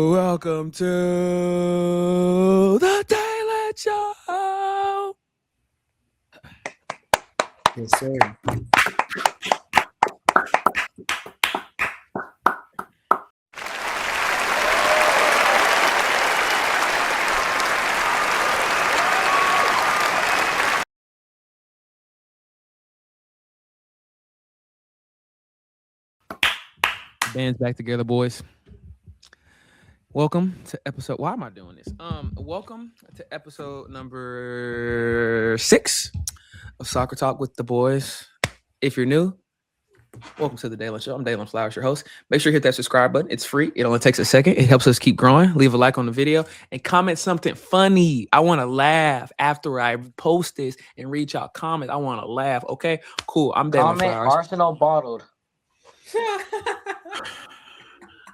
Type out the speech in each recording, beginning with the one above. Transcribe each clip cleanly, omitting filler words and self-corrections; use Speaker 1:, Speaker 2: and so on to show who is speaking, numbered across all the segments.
Speaker 1: Welcome to the Daily Show.
Speaker 2: Yes, sir.
Speaker 1: Band's back together, boys. Welcome to episode. Why am I doing this? Welcome to episode number 6 of Soccer Talk with the Boys. If you're new, welcome to the Daily Show. I'm Dalen Flowers, your host. Make sure you hit that subscribe button. It's free. It only takes a second. It helps us keep growing. Leave a like on the video and comment something funny. I want to laugh after I post this and read y'all comments. I want to laugh. Okay, cool. I'm Dalen Flowers.
Speaker 2: Arsenal bottled.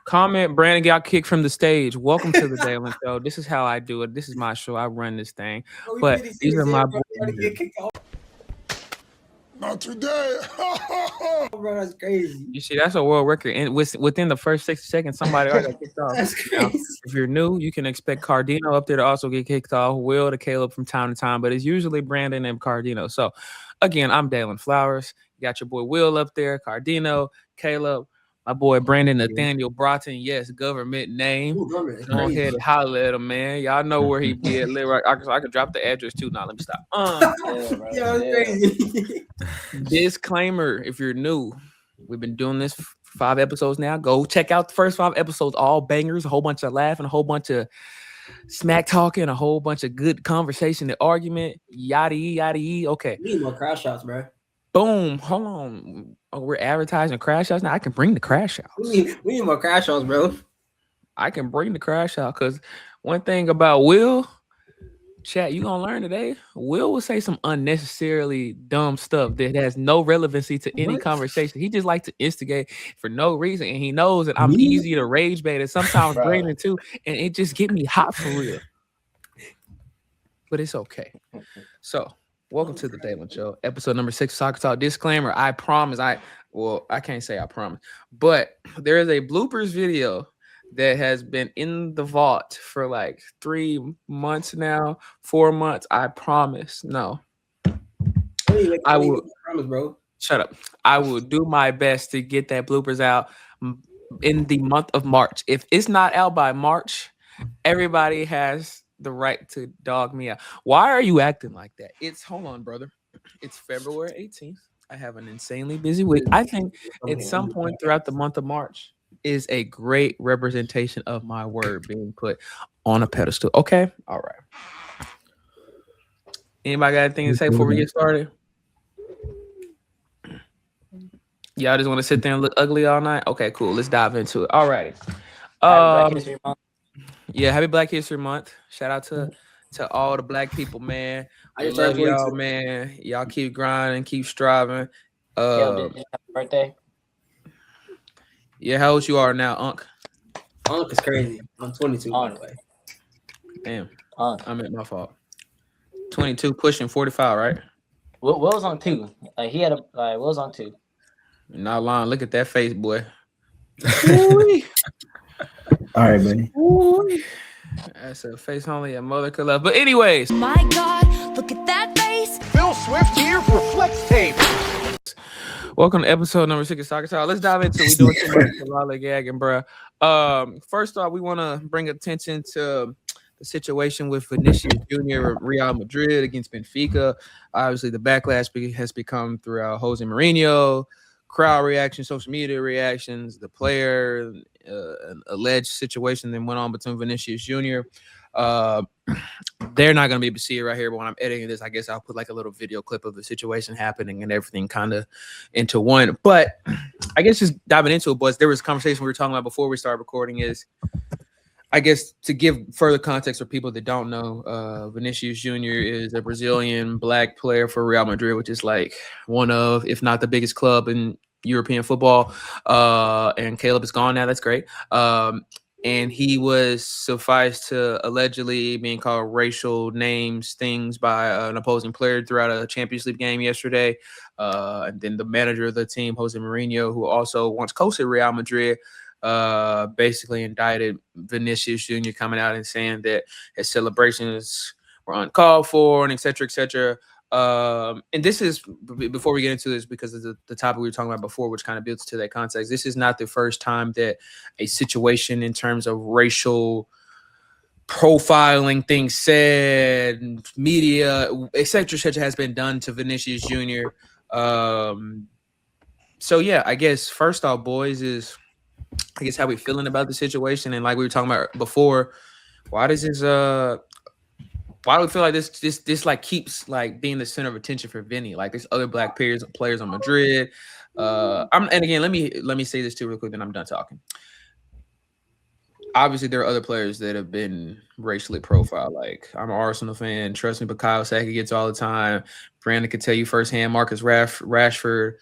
Speaker 1: Comment Brandon got kicked from the stage. Welcome to the Daily Show. This is how I do it. This is my show. I run this thing. But these are my boys.
Speaker 3: Not today.
Speaker 2: Bro, that's crazy.
Speaker 1: You see, that's a world record. And within the first 60 seconds, somebody already got kicked off.
Speaker 2: That's crazy.
Speaker 1: If you're new, you can expect Cardino up there to also get kicked off. Will to Caleb from time to time, but it's usually Brandon and Cardino. So again, I'm Dalen Flowers. You got your boy Will up there, Cardino, Caleb, my boy Brandon Nathaniel Broughton. Yes, government name.
Speaker 2: Ooh,
Speaker 1: Go ahead and holler at him, man. Y'all know where he did live. I could drop the address too. Now let me stop.
Speaker 2: Yeah, that's crazy.
Speaker 1: Disclaimer: if you're new, we've been doing this for 5 episodes now. Go check out the first 5 episodes. All bangers, a whole bunch of laughing, a whole bunch of smack talking, a whole bunch of good conversation and argument. Yada yada. Okay.
Speaker 2: We need more crash shots, bro.
Speaker 1: Boom. Hold on. Oh, we're advertising crash outs now. I can bring the crash outs.
Speaker 2: We need more crash shots, bro.
Speaker 1: I can bring the crash out because one thing about Will, chat, you gonna learn today. Will say some unnecessarily dumb stuff that has no relevancy to any conversation. He just likes to instigate for no reason, and he knows that I'm easy to rage bait, and sometimes Brandon too, and it just get me hot for real. But it's okay. So. Welcome to the Daily Show, episode number 6 of Soccer Talk. Disclaimer, I promise, I can't say I promise, but there is a bloopers video that has been in the vault for like 3 months now, 4 months. I promise. No. I will.
Speaker 2: Promise, bro.
Speaker 1: Shut up. I will do my best to get that bloopers out in the month of March. If it's not out by March, everybody has the right to dog me out. Why are you acting like that? Hold on, brother. It's February 18th. I have an insanely busy week. I think at some point throughout the month of March is a great representation of my word being put on a pedestal. Okay? All right. Anybody got anything to say before we get started? Y'all just want to sit there and look ugly all night? Okay, cool. Let's dive into it. All righty. Yeah, happy Black History Month. Shout out to all the black people, man. I love y'all, man. Y'all keep grinding, keep striving.
Speaker 2: Happy birthday.
Speaker 1: Yeah, how old you are now, Unc?
Speaker 2: Unc is crazy. I'm 22, by the way.
Speaker 1: Damn. I'm at my fault. 22, pushing 45, right?
Speaker 4: Will was on 2. Will was on 2.
Speaker 1: Not lying. Look at that face, boy.
Speaker 2: All right, buddy.
Speaker 1: That's a face only a mother could love. But anyways.
Speaker 5: My God, look at that face.
Speaker 3: Phil Swift here for Flex Tape.
Speaker 1: Welcome to episode number 6 of Soccer Talk. Let's dive into it. We doing too much lollygagging, bro. First off, we want to bring attention to the situation with Vinicius Jr. of Real Madrid against Benfica. Obviously, the backlash has become throughout Jose Mourinho, crowd reaction, social media reactions, the player, an alleged situation that went on between Vinicius Jr. They're not going to be able to see it right here, but when I'm editing this, I guess I'll put like a little video clip of the situation happening and everything kind of into one. But I guess just diving into it, boys, there was a conversation we were talking about before we started recording is, I guess to give further context for people that don't know, Vinicius Jr. is a Brazilian black player for Real Madrid, which is like one of, if not the biggest club in European football. And Caleb is gone now. That's great. and he was sufficed to allegedly being called racial names, things by an opposing player throughout a Champions League game yesterday. And then the manager of the team, Jose Mourinho, who also once coached at Real Madrid, basically indicted Vinicius Jr. coming out and saying that his celebrations were uncalled for and et cetera, et cetera. And this is, before we get into this, because of the topic we were talking about before, which kind of builds to that context, this is not the first time that a situation in terms of racial profiling, things said, media, et cetera, has been done to Vinicius Jr. So yeah, I guess first off, boys, is I guess how we feeling about the situation, and like we were talking about before, why does this why do we feel like this like keeps like being the center of attention for Vinny? Like there's other black players on Madrid. And again, let me say this too real quick, then I'm done talking. Obviously, there are other players that have been racially profiled. Like I'm an Arsenal fan, trust me, but Kyle Saka gets all the time. Brandon could tell you firsthand. Marcus Rashford,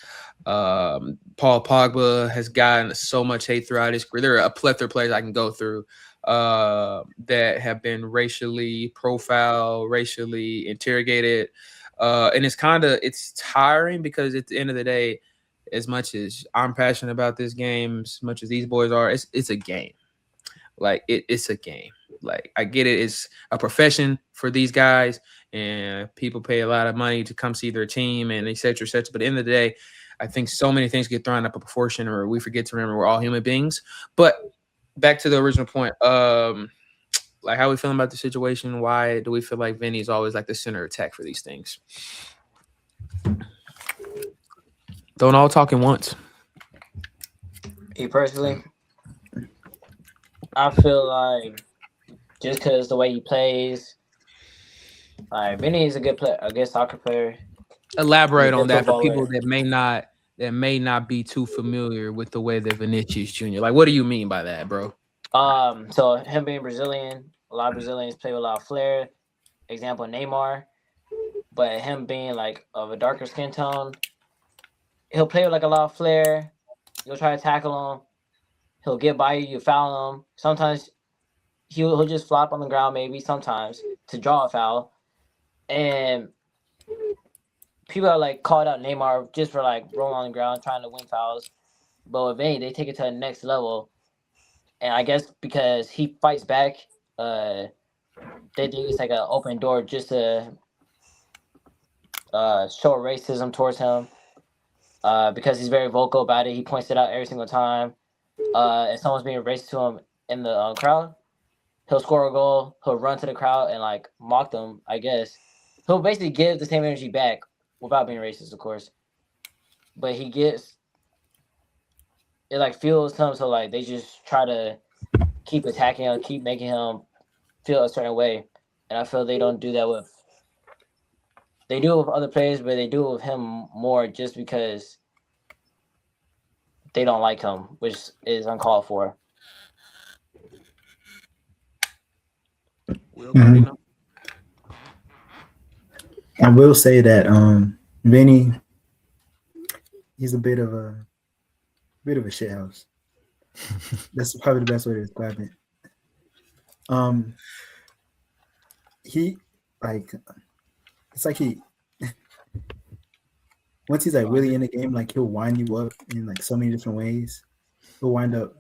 Speaker 1: Paul Pogba has gotten so much hate throughout his career. There are a plethora of players I can go through that have been racially profiled, racially interrogated, and it's tiring because at the end of the day, as much as I'm passionate about this game, as much as these boys are, it's a game. Like it's a game. Like I get it. It's a profession for these guys, and people pay a lot of money to come see their team and et cetera, et cetera. But at the end of the day, I think so many things get thrown up a proportion, or we forget to remember we're all human beings. But back to the original point, like how we feeling about the situation? Why do we feel like Vinny is always like the center of attack for these things? Don't all talk at once.
Speaker 4: Me personally, I feel like just because the way he plays, like Vinny is a good player, a good soccer player.
Speaker 1: Elaborate on that for people that may not be too familiar with the way that Vinicius Jr. Like, what do you mean by that, bro?
Speaker 4: So him being Brazilian, a lot of Brazilians play with a lot of flair. Example, Neymar. But him being like of a darker skin tone, he'll play with like a lot of flair. You'll try to tackle him. He'll get by you. You foul him. Sometimes he'll just flop on the ground, maybe sometimes to draw a foul. And people are like called out Neymar just for like rolling on the ground trying to win fouls. But with Vinny, they take it to the next level. And I guess because he fights back, they think it's like an open door just to show racism towards him. Because he's very vocal about it. He points it out every single time. If someone's being racist to him in the crowd, he'll score a goal. He'll run to the crowd and like mock them, I guess. He'll basically give the same energy back without being racist, of course. But he gets it like fuels him, so like they just try to keep attacking him, keep making him feel a certain way. And I feel they don't do that they do it with other players, but they do it with him more just because they don't like him, which is uncalled for.
Speaker 2: Mm-hmm. I will say that Vinny, he's a bit of a shithouse. That's probably the best way to describe it. He like it's like he once he's like really in the game, like he'll wind you up in like so many different ways. He'll wind up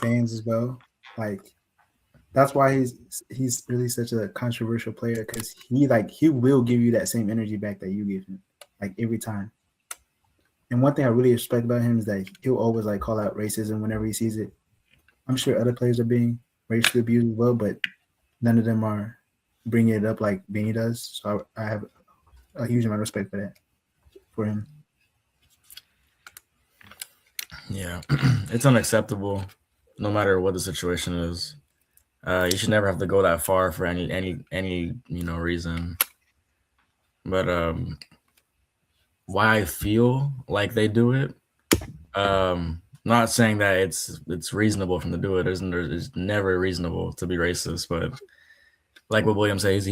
Speaker 2: fans as well. Like that's why he's really such a controversial player, because he will give you that same energy back that you give him, like every time. And one thing I really respect about him is that he'll always like call out racism whenever he sees it. I'm sure other players are being racially abused as well, but none of them are bringing it up like Benny does. So I have a huge amount of respect for that, for him.
Speaker 6: Yeah, it's unacceptable, no matter what the situation is. You should never have to go that far for any reason. But why I feel like they do it, not saying that it's reasonable for them to do it. It's never reasonable to be racist, but like what William says,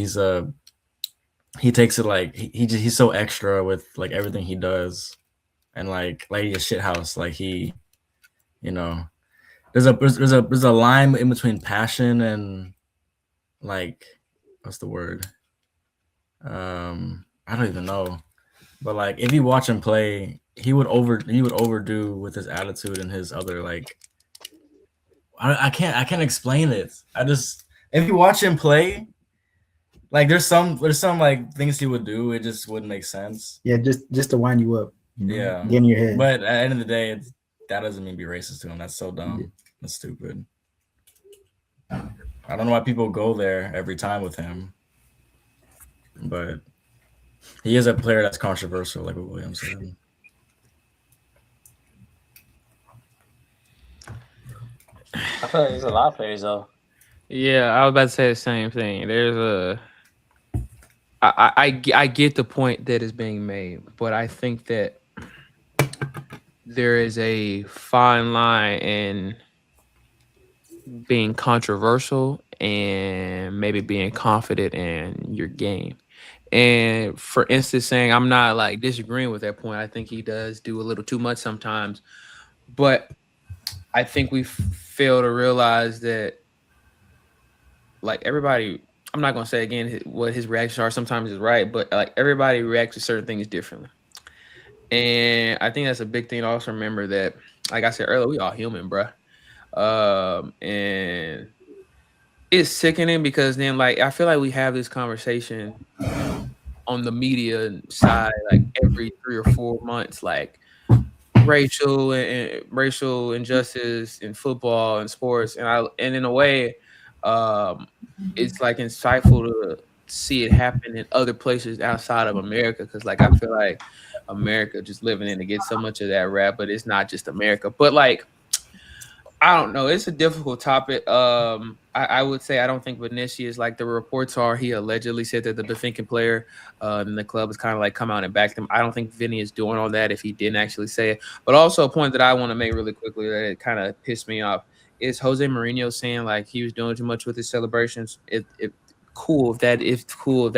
Speaker 6: he takes it like he's so extra with like everything he does, and like he's a shithouse. Like he, there's a line in between passion and like what's the word? I don't even know. But like if you watch him play, he would overdo with his attitude and his other like I can't explain it. If you watch him play, like there's some like things he would do, it just wouldn't make sense.
Speaker 2: Yeah, just to wind you up.
Speaker 6: Yeah.
Speaker 2: Get in your head.
Speaker 6: But at the end of the day, that doesn't mean be racist to him. That's so dumb. That's stupid. I don't know why people go there every time with him. But he is a player that's controversial, like what William said.
Speaker 4: I feel like there's a lot of players though.
Speaker 1: Yeah, I was about to say the same thing. I get the point that is being made, but I think that there is a fine line in being controversial and maybe being confident in your game. And for instance, saying I'm not like disagreeing with that point. I think he does do a little too much sometimes, but I think we fail to realize that like everybody, I'm not going to say again what his reactions are. Sometimes is right, but like everybody reacts to certain things differently. And I think that's a big thing to also remember that, like I said earlier, we all human, bruh. And it's sickening because then like I feel like we have this conversation on the media side like every 3 or 4 months, like racial injustice in football and sports, and in a way it's like insightful to see it happen in other places outside of America, because like I feel like America just living in to get so much of that rap, but it's not just America. But like I don't know, it's a difficult topic. I would say I don't think Vinicius, like the reports are, he allegedly said that the Benfica player in the club has kind of like come out and backed him. I don't think Vinny is doing all that if he didn't actually say it. But also a point that I want to make really quickly that it kind of pissed me off is Jose Mourinho saying like he was doing too much with his celebrations. Cool if that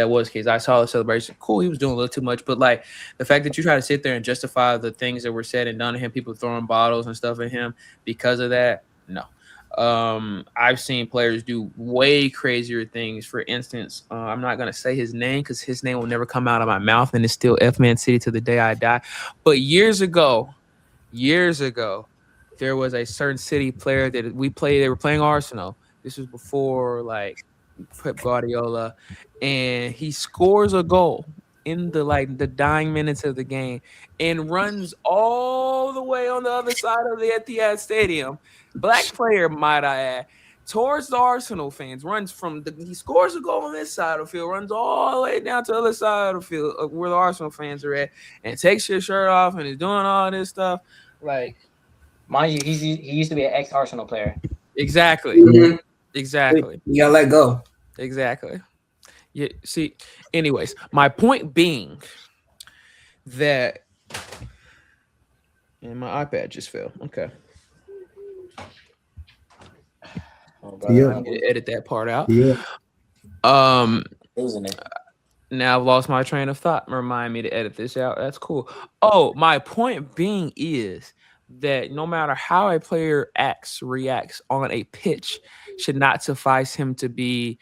Speaker 1: was the case. I saw the celebration. Cool, he was doing a little too much. But like the fact that you try to sit there and justify the things that were said and done to him, people throwing bottles and stuff at him because of that, no. I've seen players do way crazier things. For instance, I'm not gonna say his name because his name will never come out of my mouth, and it's still F-Man City to the day I die. But years ago, there was a certain City player that we played. They were playing Arsenal. This was before like Pep Guardiola, and he scores a goal in the dying minutes of the game and runs all the way on the other side of the Etihad Stadium. Black player, might I add, towards the Arsenal fans. He scores a goal on this side of the field, runs all the way down to the other side of the field where the Arsenal fans are at, and takes his shirt off and is doing all this stuff. Like,
Speaker 4: mind you, he used to be an ex-Arsenal player.
Speaker 1: Exactly.
Speaker 7: Mhm.
Speaker 1: Exactly.
Speaker 7: You gotta let go.
Speaker 1: Exactly. Yeah. See, anyways, my point being that, and my iPad just fell. Okay.
Speaker 2: Yeah.
Speaker 1: I need to edit that part out.
Speaker 2: Yeah.
Speaker 4: Losing it.
Speaker 1: Now I've lost my train of thought. Remind me to edit this out. That's cool. Oh, my point being is that no matter how a player reacts on a pitch should not suffice him to be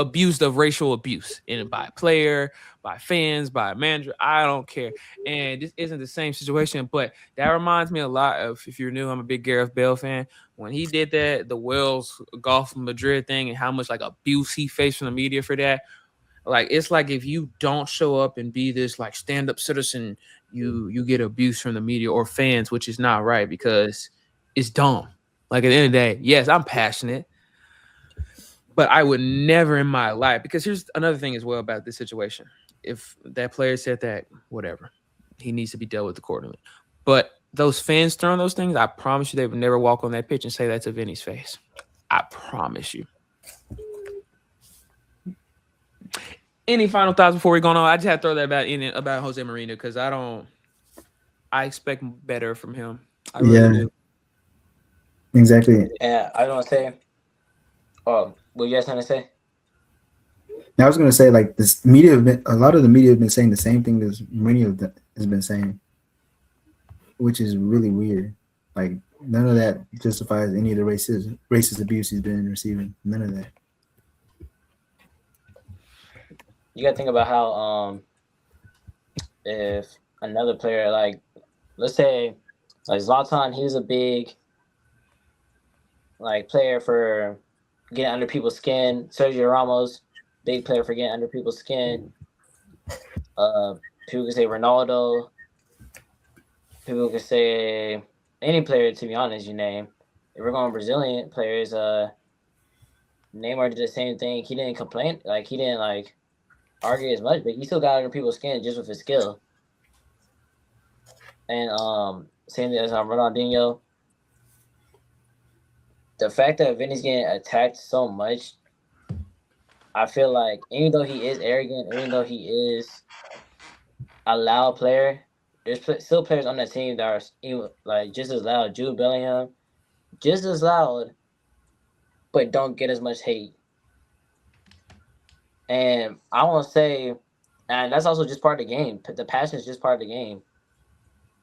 Speaker 1: abused of racial abuse by a player, by fans, by a manager. I don't care. And this isn't the same situation, but that reminds me a lot of, if you're new, I'm a big Gareth Bale fan. When he did that, the Wales Golf Madrid thing, and how much like abuse he faced from the media for that. Like, it's like if you don't show up and be this like stand-up citizen, you get abuse from the media or fans, which is not right because it's dumb. Like at the end of the day, yes, I'm passionate, but I would never in my life, because here's another thing as well about this situation. If that player said that, whatever, he needs to be dealt with accordingly. But those fans throwing those things, I promise you they would never walk on that pitch and say that to Vinny's face. I promise you. Any final thoughts before we go on? I just had to throw that about Jose Mourinho because I expect better from him. I really do.
Speaker 2: Exactly.
Speaker 4: Yeah, I was gonna say. What you guys trying to say?
Speaker 2: Now I was gonna say like this media a lot of the media have been saying the same thing as Mourinho has been saying. which is really weird. Like none of that justifies any of the racist abuse he's been receiving. None of that.
Speaker 4: You gotta think about how if another player like let's say like Zlatan, he's a big like player for getting under people's skin. Sergio Ramos, big player for getting under people's skin. People can say Ronaldo. People can say any player, to be honest, you name. If we're going Brazilian players, Neymar did the same thing. He didn't complain, like he didn't like argue as much, but he still got under people's skin just with his skill. And same thing as Ronaldinho. The fact that Vini's getting attacked so much, I feel like even though he is arrogant, even though he is a loud player, there's still players on that team that are even, like just as loud. Jude Bellingham, just as loud, but don't get as much hate. And I want to say, and that's also just part of the game. The passion is just part of the game.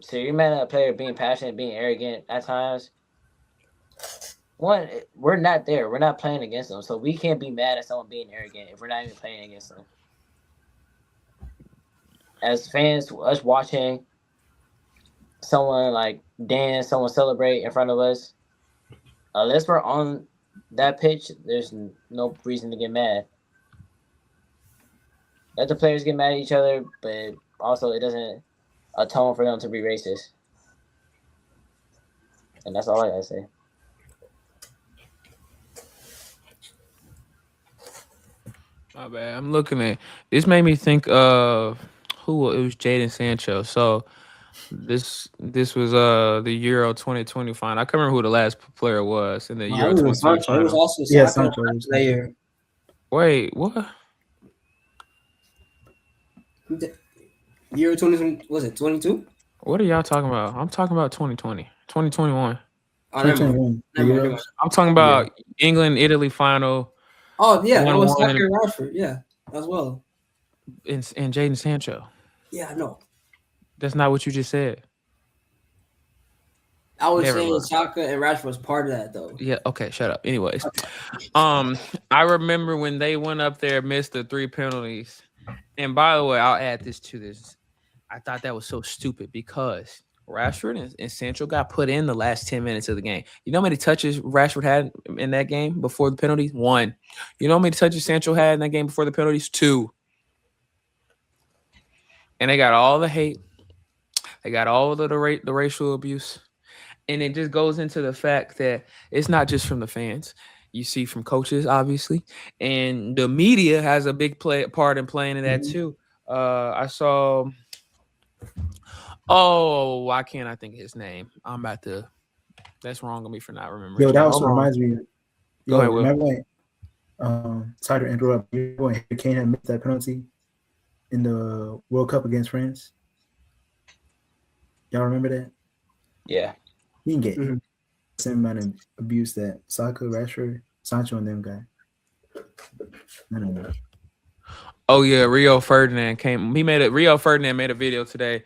Speaker 4: So you're mad at a player being passionate, being arrogant at times. One, we're not there. We're not playing against them. So we can't be mad at someone being arrogant if we're not even playing against them. As fans, us watching someone like dance, someone celebrate in front of us, unless we're on that pitch, there's no reason to get mad. Let the players get mad at each other, but also it doesn't atone for them to be racist. And that's all I gotta say.
Speaker 1: My bad. I'm looking at this. Made me think of who it was. Jadon Sancho. So this was the Euro 2020 final. I can't remember who the last player was in the Euro 2020
Speaker 7: It
Speaker 1: final.
Speaker 7: was also
Speaker 2: Yeah,
Speaker 7: Sancho
Speaker 2: Sancho.
Speaker 7: that year.
Speaker 1: Wait, what?
Speaker 7: Euro 2020, was it 22?
Speaker 1: What are y'all talking about? I'm talking about 2020, 2021.
Speaker 7: Oh, never mind.
Speaker 2: 2021.
Speaker 7: Never mind.
Speaker 1: I'm talking about England Italy final.
Speaker 7: Oh, yeah, that was
Speaker 1: 1-1
Speaker 7: Saka and Rashford. Yeah, as well.
Speaker 1: and Jadon Sancho.
Speaker 7: Yeah, I know.
Speaker 1: That's not what you just said.
Speaker 7: I was
Speaker 1: Never
Speaker 7: saying
Speaker 1: mind.
Speaker 7: Saka and Rashford was part of that, though.
Speaker 1: Yeah, okay, shut up. Anyways, I remember when they went up there, missed the 3 penalties. And by the way, I'll add this to this. I thought that was so stupid because Rashford and Sancho got put in the last 10 minutes of the game. You know how many touches Rashford had in that game before the penalties? 1. You know how many touches Sancho had in that game before the penalties? 2. And they got all the hate. They got all of the racial abuse. And it just goes into the fact that it's not just from the fans. You see from coaches, obviously. And the media has a big part in playing in that too. I saw... Oh, why can't I think of his name? I'm about to... That's wrong of me for not remembering.
Speaker 2: Yo, that also reminds me.
Speaker 1: Go ahead, Will.
Speaker 2: Remember when, sorry to interrupt. When Harry Kane had missed that penalty in the World Cup against France? Y'all remember that?
Speaker 4: Yeah.
Speaker 2: He didn't get the same amount of abuse that Saka, Rashford, Sancho, and them got. None of that.
Speaker 1: Oh yeah, Rio Ferdinand made a video today,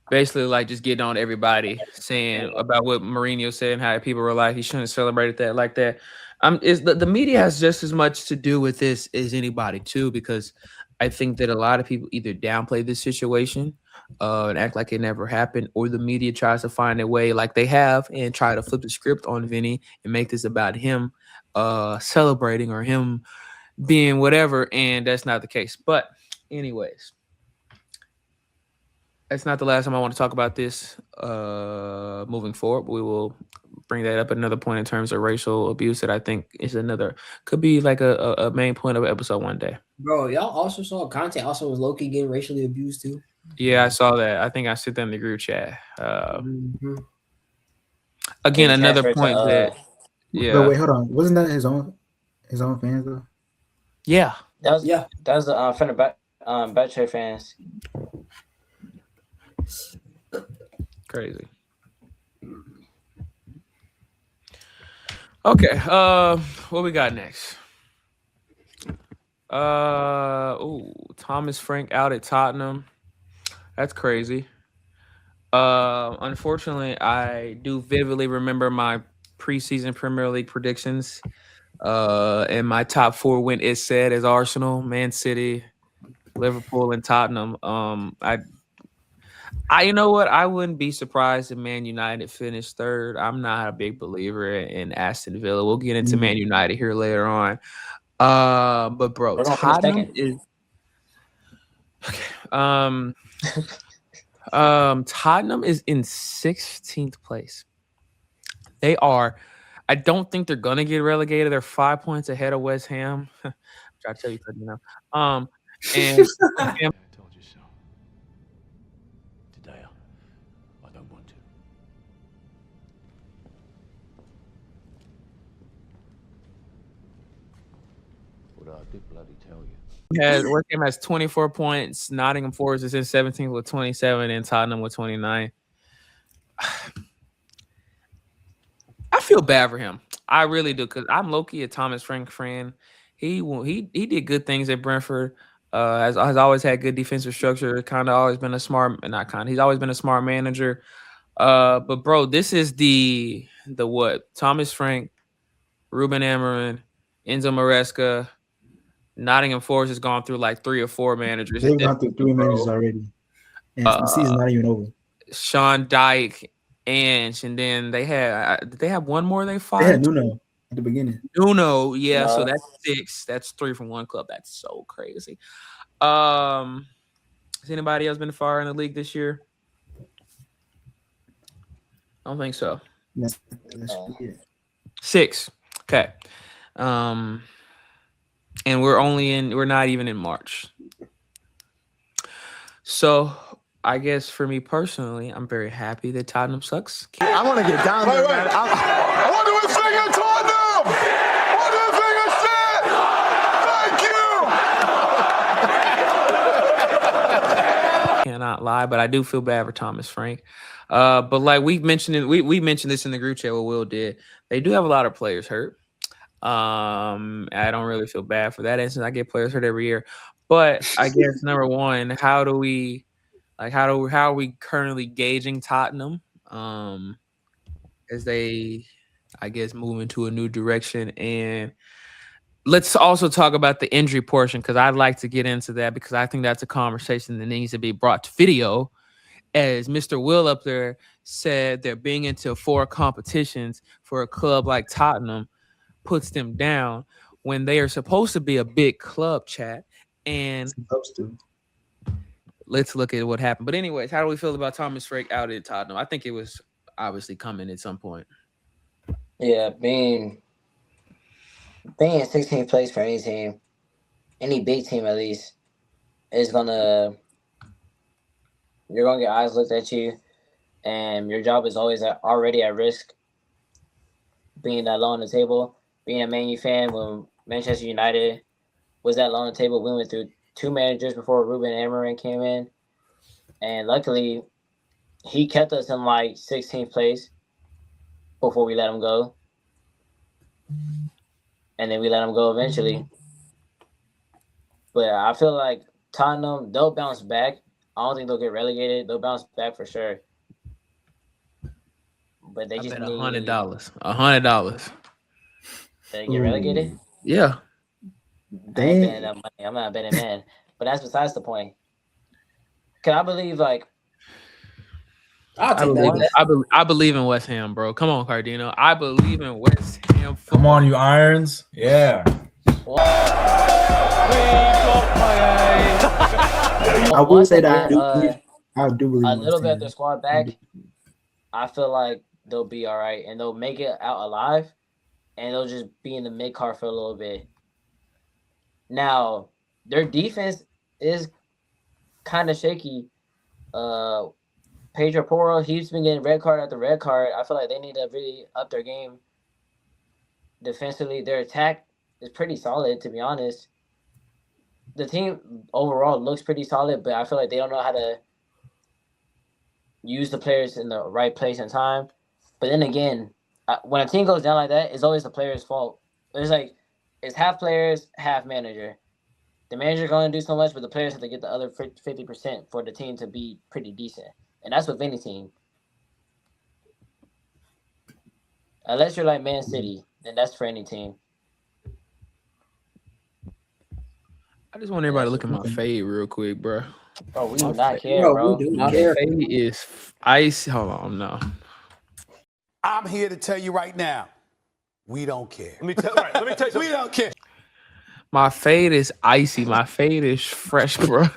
Speaker 1: basically like just getting on everybody, saying about what Mourinho said and how people were like he shouldn't have celebrated that like that. The media has just as much to do with this as anybody too, because I think that a lot of people either downplay this situation and act like it never happened, or the media tries to find a way like they have and try to flip the script on Vini and make this about him celebrating or him being whatever, and that's not the case. But anyways, that's not the last time I want to talk about this moving forward. We will bring that up at another point in terms of racial abuse that I think is could be like a main point of an episode one day.
Speaker 7: Bro, y'all also saw Conte also was low-key getting racially abused too.
Speaker 1: Yeah, I saw that. I think I sent them in the group chat. Again, another point that
Speaker 2: But wait, hold on. Wasn't that his own fans though?
Speaker 1: Yeah.
Speaker 4: That was the friend of Bachelor fans.
Speaker 1: Crazy. Okay. What we got next? Thomas Frank out at Tottenham. That's crazy. Unfortunately, I do vividly remember my preseason Premier League predictions. And my top 4 went is said as Arsenal, Man City, Liverpool, and Tottenham. You know what? I wouldn't be surprised if Man United finished third. I'm not a big believer in Aston Villa. We'll get into Man United here later on. But bro,
Speaker 4: We're gonna finish
Speaker 1: Tottenham
Speaker 4: second.
Speaker 1: is okay. Tottenham is in 16th place. They are. I don't think they're gonna get relegated. They're 5 points ahead of West Ham. Which I tell you, you know. And West Ham,
Speaker 8: I told you so. Today, I don't want to. What I did bloody tell you.
Speaker 1: West Ham has 24 points. Nottingham Forest is in 17th with 27, and Tottenham with 29. I feel bad for him. I really do, because I'm low-key a Thomas Frank fan. He did good things at Brentford. Has always had good defensive structure. Kind of always been a smart, not kind. He's always been a smart manager. But bro, this is the what? Thomas Frank, Ruben Amorim, Enzo Maresca. Nottingham Forest has gone through like 3 or 4 managers.
Speaker 2: They've gone through 3 managers already, and the season's not even over.
Speaker 1: Sean Dyche, and then they had did they have one more they
Speaker 2: They
Speaker 1: fired?
Speaker 2: had Nuno at the beginning.
Speaker 1: Nuno, yeah. So
Speaker 4: No.
Speaker 1: that's 6. That's 3 from one club. That's so crazy. Has anybody else been fired in the league this year? I don't think so.
Speaker 2: That's it.
Speaker 1: 6. Okay. And we're not even in March. So I guess for me personally, I'm very happy that Tottenham sucks.
Speaker 3: I want to get down there, man. What do we think of Tottenham? What do you think of shit? Thank you.
Speaker 1: Cannot lie, but I do feel bad for Thomas Frank. But like we mentioned this in the group chat. What Will did, they do have a lot of players hurt. I don't really feel bad for that instance. I get players hurt every year, but I guess number one, how are we currently gauging Tottenham? As they, I guess, move into a new direction. And let's also talk about the injury portion, because I'd like to get into that, because I think that's a conversation that needs to be brought to video. As Mr. Will up there said, they're being into 4 competitions for a club like Tottenham puts them down when they are supposed to be a big club, chat. And
Speaker 2: Supposed to.
Speaker 1: let's look at what happened. But anyways, how do we feel about Thomas Frank out at Tottenham? I think it was obviously coming at some point.
Speaker 4: Yeah, being in 16th place for any team, any big team at least, is you're gonna get eyes looked at you, and your job is always already at risk. Being that low on the table, being a Man U fan, when Manchester United was that low on the table, we went through 2 managers before Ruben Amorim came in, and luckily, he kept us in like 16th place before we let him go, and then we let him go eventually. But I feel like Tottenham, they'll bounce back. I don't think they'll get relegated. They'll bounce back for sure. But they
Speaker 1: I
Speaker 4: just
Speaker 1: bet
Speaker 4: need
Speaker 1: $100. $100.
Speaker 4: They get relegated.
Speaker 1: Yeah.
Speaker 4: I ain't betting that money. I'm not betting, man. But that's besides the point. Can I believe like
Speaker 7: I'll take that.
Speaker 1: I believe in West Ham, bro. Come on, Cardino. I believe in West Ham football.
Speaker 6: Come on, you Irons. Yeah.
Speaker 2: I will say that I do believe
Speaker 4: a
Speaker 2: in
Speaker 4: little
Speaker 2: West
Speaker 4: bit
Speaker 2: Ham.
Speaker 4: of their squad back. I feel like they'll be all right, and they'll make it out alive, and they'll just be in the mid card for a little bit. Now, their defense is kind of shaky. Pedro Porro, he's been getting red card after red card. I feel like they need to really up their game defensively. Their attack is pretty solid, to be honest. The team overall looks pretty solid, but I feel like they don't know how to use the players in the right place and time. But then again, when a team goes down like that, it's always the player's fault. It's half players, half manager. The manager's going to do so much, but the players have to get the other 50% for the team to be pretty decent. And that's with any team. Unless you're like Man City, then that's for any team.
Speaker 1: I just want everybody to look at my fade real quick, bro.
Speaker 4: Bro, we do not care, bro.
Speaker 1: My fade is ice. Hold on, no.
Speaker 9: I'm here to tell you right now, we don't care.
Speaker 3: Let me tell you something.
Speaker 9: We don't care.
Speaker 1: My fade is icy. My fade is fresh, bro.
Speaker 4: Fade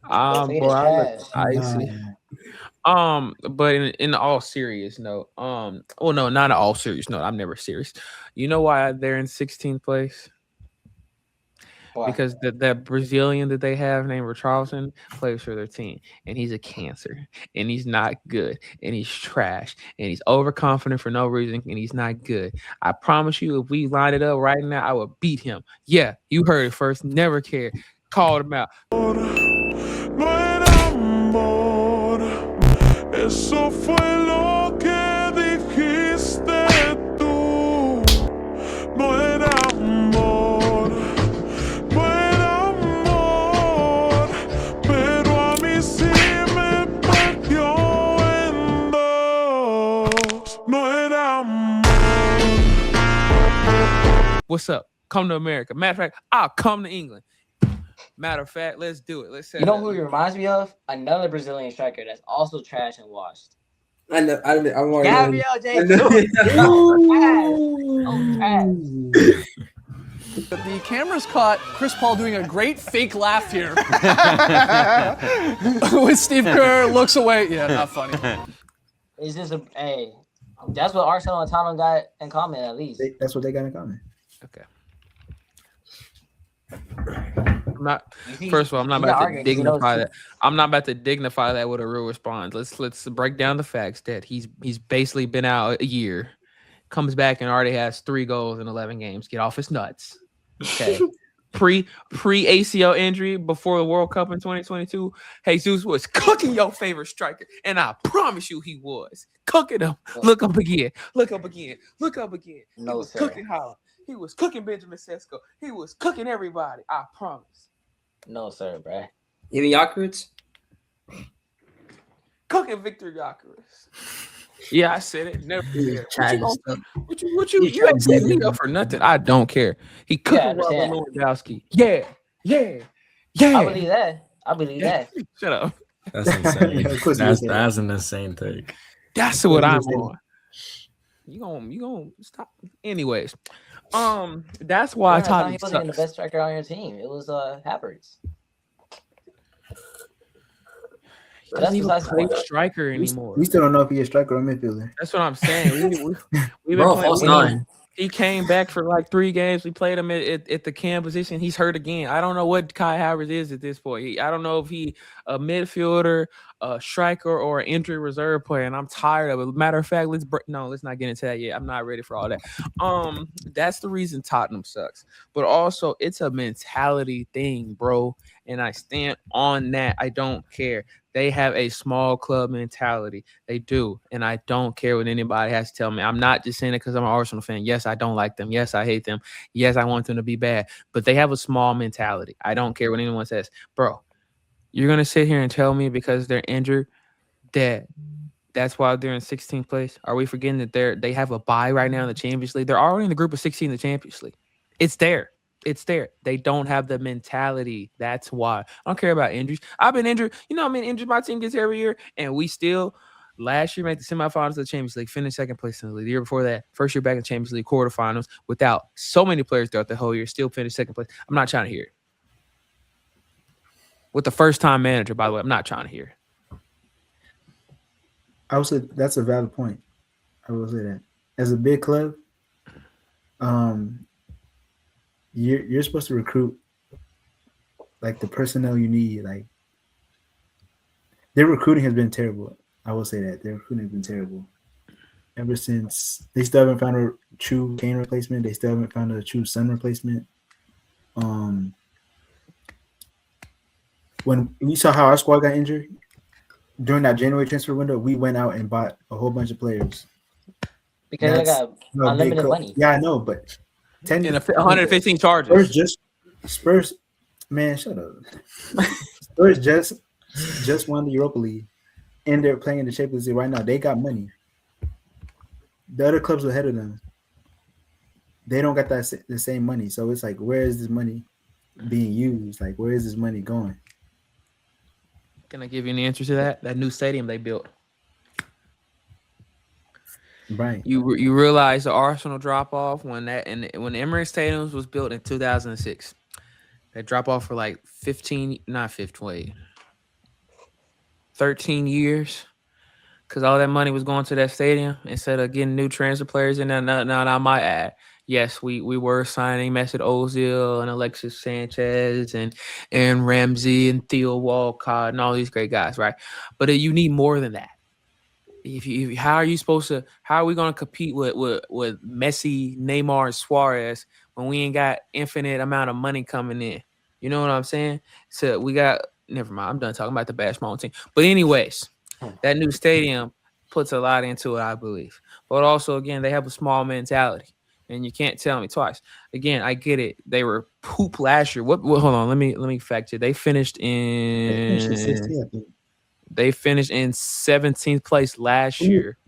Speaker 1: Bro,
Speaker 4: is
Speaker 1: I look
Speaker 4: trash.
Speaker 1: icy. But in all serious note, well, no, not in all serious note. I'm never serious. You know why they're in 16th place?
Speaker 4: Why?
Speaker 1: Because that Brazilian that they have named Richarlison plays for their team, and he's a cancer, and he's not good, and he's trash, and he's overconfident for no reason, and he's not good. I promise you, if we line it up right now, I would beat him. Yeah, you heard it first. Never care. Called him out.
Speaker 3: No era amor, eso fue lo que dijiste tú. No era amor, no era amor, pero a mí sí me partió en dos. No era amor.
Speaker 1: What's up? Come to America. Matter of fact, I'll come to England. Matter of fact, let's do it. Let's say
Speaker 4: You know who he reminds me of? Another Brazilian striker that's also trash and washed.
Speaker 7: I know. I'm already.
Speaker 4: Gabriel Jesus.
Speaker 10: The camera's caught Chris Paul doing a great fake laugh here. When Steve Kerr looks away. Yeah, not funny.
Speaker 4: It's just that's what Arsenal and Tottenham got in common, at least.
Speaker 2: That's what they got in common.
Speaker 1: Okay. First of all, I'm not about to dignify that. I'm not about to dignify that with a real response. Let's break down the facts that he's basically been out a year, comes back and already has 3 goals in 11 games. Get off his nuts. Okay. Pre ACL injury before the World Cup in 2022, Jesus was cooking your favorite striker, and I promise you he was cooking him. Look up again. Look up again. Look up again. He was cooking Holland. He was cooking Benjamin Sesko. He was cooking everybody. I promise.
Speaker 4: No, sir, bro.
Speaker 7: Even Yakurts?
Speaker 1: Cooking Victor Gyökeres. Yeah, I said it. Never care. What you ain't setting me up for nothing. I don't care. He cooking Robert Lewandowski. Yeah.
Speaker 4: I believe that.
Speaker 1: Shut up.
Speaker 6: That's insane. that's an insane take.
Speaker 1: That's what I'm on. You gonna stop. Anyways, that's why Tottenham
Speaker 4: he wasn't the best striker on your team. It was Havertz.
Speaker 1: He doesn't even play striker anymore.
Speaker 2: We still don't know if he's a striker or midfielder.
Speaker 1: That's what I'm saying. We've been playing. He came back for like 3 games. We played him at the cam position. He's hurt again. I don't know what Kai Havertz is at this point. I don't know if he a midfielder, a striker, or an injury reserve player. And I'm tired of it. Matter of fact, let's not get into that yet. I'm not ready for all that. That's the reason Tottenham sucks. But also, it's a mentality thing, bro. And I stand on that. I don't care. They have a small club mentality. They do. And I don't care what anybody has to tell me. I'm not just saying it because I'm an Arsenal fan. Yes, I don't like them. Yes, I hate them. Yes, I want them to be bad. But they have a small mentality. I don't care what anyone says. Bro, you're going to sit here and tell me because they're injured that's why they're in 16th place? Are we forgetting that they have a bye right now in the Champions League? They're already in the group of 16 in the Champions League. It's there. It's there. They don't have the mentality. That's why. I don't care about injuries. I've been injured. You know, injured. My team gets every year, and we still last year made the semifinals of the Champions League, finished 2nd place in the league. The year before that, first year back in the Champions League quarterfinals, without so many players throughout the whole year, still finished 2nd place. I'm not trying to hear it. With the first-time manager, by the way, I'm not trying to hear it.
Speaker 2: I would say that's a valid point. I will say that as a big club, you're supposed to recruit like the personnel you need. Like their recruiting has been terrible. I will say that their recruiting has been terrible ever since. They still haven't found a true Kane replacement. They still haven't found a true Son replacement. When we saw how our squad got injured during that January transfer window, we went out and bought a whole bunch of players
Speaker 4: because they got unlimited money.
Speaker 2: Yeah, I know, but
Speaker 1: 115 charges.
Speaker 2: Spurs, man, shut up. Spurs just won the Europa League. and they're playing in the Champions League right now. They got money. The other clubs are ahead of them. They don't got the same money. So it's like, where is this money being used? Like, where is this money going?
Speaker 1: Can I give you an answer to that? That new stadium they built.
Speaker 2: Right.
Speaker 1: You realize the Arsenal drop off when the Emirates Stadium was built in 2006. That drop off for like 13 years. Because all that money was going to that stadium instead of getting new transfer players in there. Now, I might add, yes, we were signing Mesut Ozil and Alexis Sanchez and Ramsey and Theo Walcott and all these great guys, right? But you need more than that. How are we going to compete with Messi, Neymar, and Suarez when we ain't got infinite amount of money coming in? You know what I'm saying? So we got, never mind, I'm done talking about the bash my own team. But anyways, that new stadium puts a lot into it, I believe. But also, again, they have a small mentality, and you can't tell me twice. Again, I get it. They were poop last year. Hold on, let me fact check. They finished in
Speaker 2: 16th, I think.
Speaker 1: They finished in 17th place last year.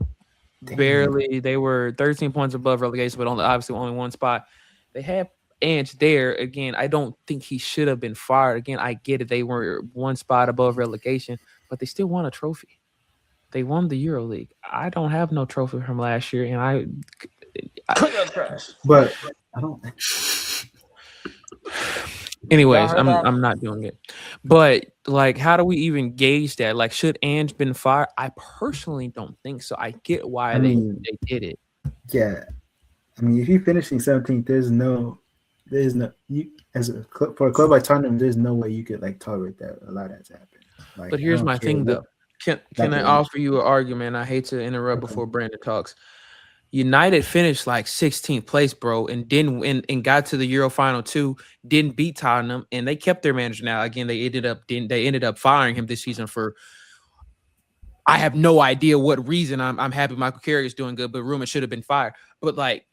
Speaker 2: Damn.
Speaker 1: Barely. They were 13 points above relegation, but obviously only one spot. They had Ange there. Again, I don't think he should have been fired. Again, I get it. They were one spot above relegation, but they still won a trophy. They won the EuroLeague. I don't have no trophy from last year, and I
Speaker 2: but I don't.
Speaker 1: Anyways, I'm not doing it. But like, how do we even gauge that? Like, should Ange been fired? I personally don't think so. I get why they did it.
Speaker 2: Yeah, I mean, if you finishing 17th, there's no you for a club like Tottenham, there's no way you could like tolerate that, allow that to happen. Like,
Speaker 1: but here's my thing though. Can I offer you an argument? I hate to interrupt before Brandon talks. United finished like 16th place, bro, and didn't win and got to the Euro Final 2, didn't beat Tottenham, and they kept their manager. Now, again, they ended up firing him this season for I have no idea what reason. I'm happy Michael Carrick is doing good, but Ruben should have been fired. But like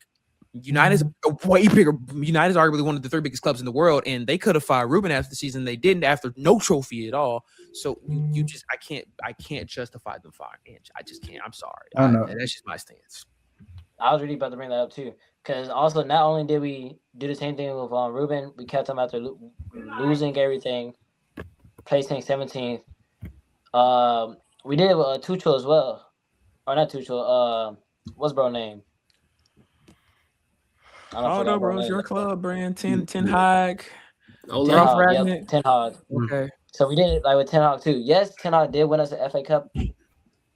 Speaker 1: United's way bigger. United's arguably one of the 3 biggest clubs in the world, and they could have fired Ruben after the season. They didn't after no trophy at all. So you just I can't justify them firing Ange. I just can't. I'm sorry. That's just my stance.
Speaker 4: I was really about to bring that up too, because also not only did we do the same thing with Ruben, we kept him after losing everything, placing 17th. We did it with Tuchel as well, or not Tuchel. What's bro name?
Speaker 1: Oh no, bro, it's your club, brand. Ten Hag.
Speaker 4: Ten Hag.
Speaker 1: Okay.
Speaker 4: So we did it like with Ten Hag too. Yes, Ten Hag did win us the FA Cup and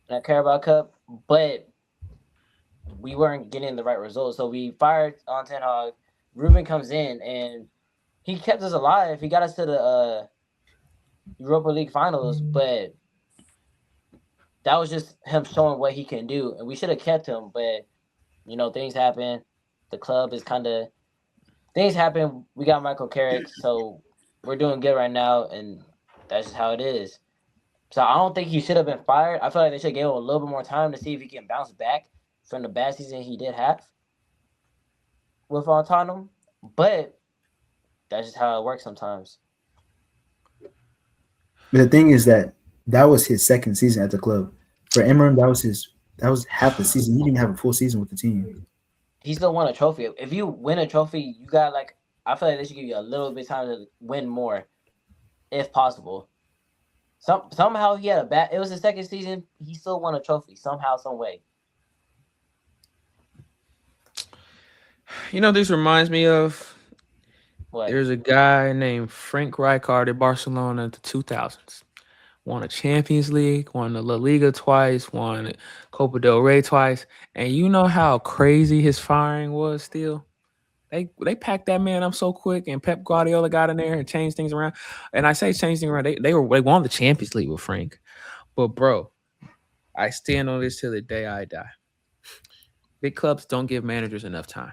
Speaker 4: a Carabao Cup, but we weren't getting the right results. So we fired on Ten Hag. Ruben comes in and he kept us alive. He got us to the Europa League finals, but that was just him showing what he can do. And we should have kept him, but things happen. The club is things happen. We got Michael Carrick, so we're doing good right now, and that's just how it is. So I don't think he should have been fired. I feel like they should give him a little bit more time to see if he can bounce back from the bad season he did have with Tottenham. But that's just how it works sometimes.
Speaker 2: The thing is that was his second season at the club. For Emery, that was half the season. He didn't have a full season with the team.
Speaker 4: He still won a trophy. If you win a trophy, you got I feel like they should give you a little bit of time to win more, if possible. Somehow he had it was his second season. He still won a trophy somehow, some way.
Speaker 1: This reminds me of
Speaker 4: what?
Speaker 1: There's a guy named Frank Rijkaard at Barcelona in the 2000s. Won a Champions League, won the La Liga twice, won Copa del Rey twice. And you know how crazy his firing was still? They packed that man up so quick, and Pep Guardiola got in there and changed things around. And I say change things around. They won the Champions League with Frank. But bro, I stand on this till the day I die. Big clubs don't give managers enough time.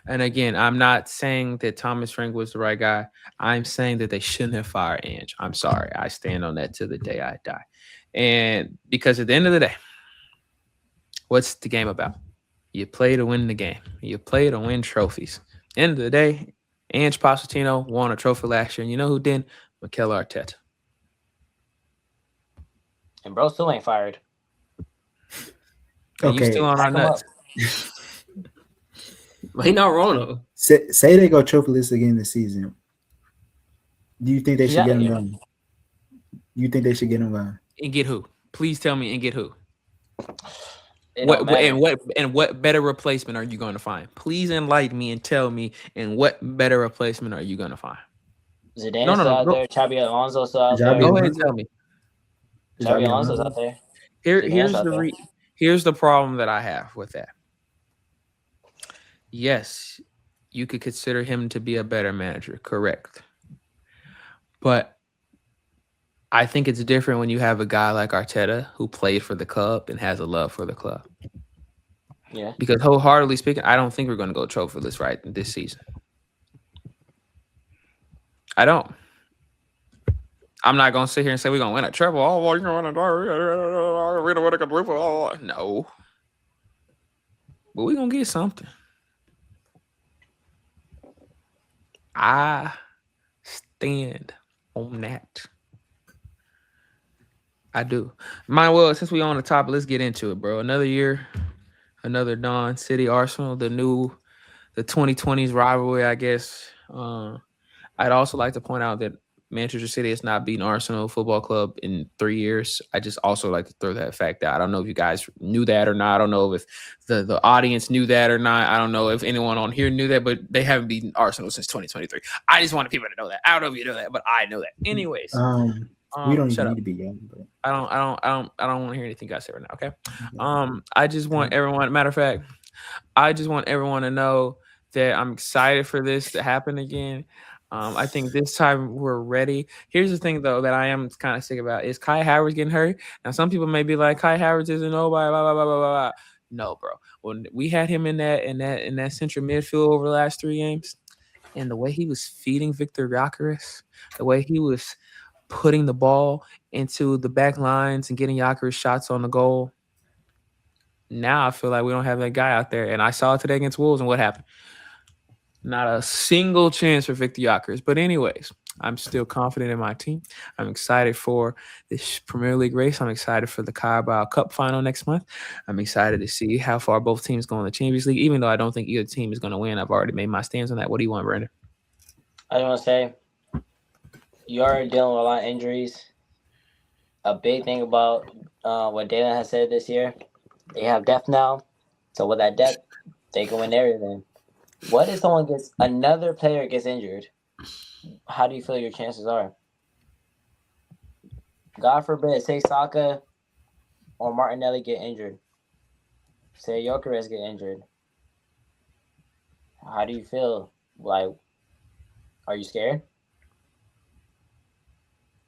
Speaker 1: And again, I'm not saying that Thomas Frank was the right guy. I'm saying that they shouldn't have fired Ange. I'm sorry. I stand on that till the day I die. And because at the end of the day, what's the game about? You play to win the game. You play to win trophies. End of the day, Ange Pochettino won a trophy last year. And you know who did? Mikel Arteta.
Speaker 4: And bro still ain't fired.
Speaker 1: And you still on our
Speaker 4: Back him up.
Speaker 1: nuts.
Speaker 11: But he not wrong though.
Speaker 2: Say they go trophyless again this season. Do you think they should get him gone? You think they should get him gone?
Speaker 1: And get who? Please tell me and get who?
Speaker 4: It
Speaker 1: What
Speaker 4: don't matter.
Speaker 1: and what better replacement are you going to find? Please enlighten me and tell me. And what better replacement are you going to find?
Speaker 4: Zidane still out there. Xabi Alonso still out there.
Speaker 1: Go ahead and tell me.
Speaker 4: Xabi Alonso's out there.
Speaker 1: Here's the problem that I have with that. Yes, you could consider him to be a better manager, correct? But I think it's different when you have a guy like Arteta who played for the club and has a love for the club.
Speaker 4: Yeah.
Speaker 1: Because wholeheartedly speaking, I don't think we're going to go trophyless right this season. I don't. I'm not going to sit here and say we're going to win a treble. Oh, well, you're going to win a quadruple. No. But we're going to get something. I stand on that. I do. Well, since we on the top, let's get into it, bro. Another year, another Dawn City Arsenal, the 2020s rivalry, I guess. I'd also like to point out that Manchester City has not beaten Arsenal Football Club in 3 years. I just also like to throw that fact out. I don't know if you guys knew that or not. I don't know if the audience knew that or not. I don't know if anyone on here knew that, but they haven't beaten Arsenal since 2023. I just wanted people to know that. I don't know if you know that, but I know that. Anyways,
Speaker 2: we don't even need to be young, but
Speaker 1: I don't want to hear anything you guys say right now. Okay. I just want everyone. Matter of fact, I just want everyone to know that I'm excited for this to happen again. I think this time we're ready. Here's the thing, though, that I am kind of sick about is Kai Havertz getting hurt. Now, some people may be like, Kai Havertz isn't nobody, blah, blah, blah, blah, blah. No, bro. When we had him in that central midfield over the last 3 games, and the way he was feeding Victor Gyökeres, the way he was putting the ball into the back lines and getting Gyökeres shots on the goal, now I feel like we don't have that guy out there. And I saw it today against Wolves, and what happened? Not a single chance for Victor Gyökeres. But anyways, I'm still confident in my team. I'm excited for this Premier League race. I'm excited for the Carabao Cup final next month. I'm excited to see how far both teams go in the Champions League, even though I don't think either team is going to win. I've already made my stance on that. What do you want, Brandon?
Speaker 4: I just want to say, you are dealing with a lot of injuries. A big thing about what Dalen has said this year, they have depth now. So with that depth, they can win everything. What if another player gets injured? How do you feel your chances are? God forbid, say Saka or Martinelli get injured. Say Gyökeres get injured. How do you feel? Like, are you scared?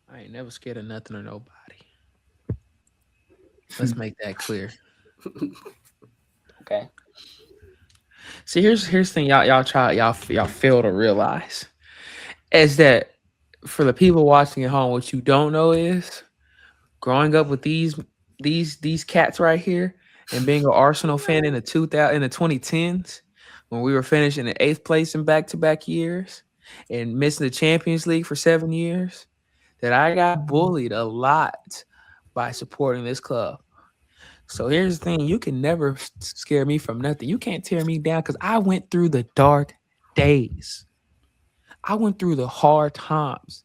Speaker 1: I ain't never scared of nothing or nobody. Let's make that clear.
Speaker 4: Okay.
Speaker 1: See, here's the thing y'all fail to realize is that for the people watching at home, what you don't know is growing up with these cats right here and being an Arsenal fan in the 2010s when we were finishing in 8th place in back-to-back years and missing the Champions League for 7 years, that I got bullied a lot by supporting this club. So here's the thing. You can never scare me from nothing. You can't tear me down because I went through the dark days. I went through the hard times.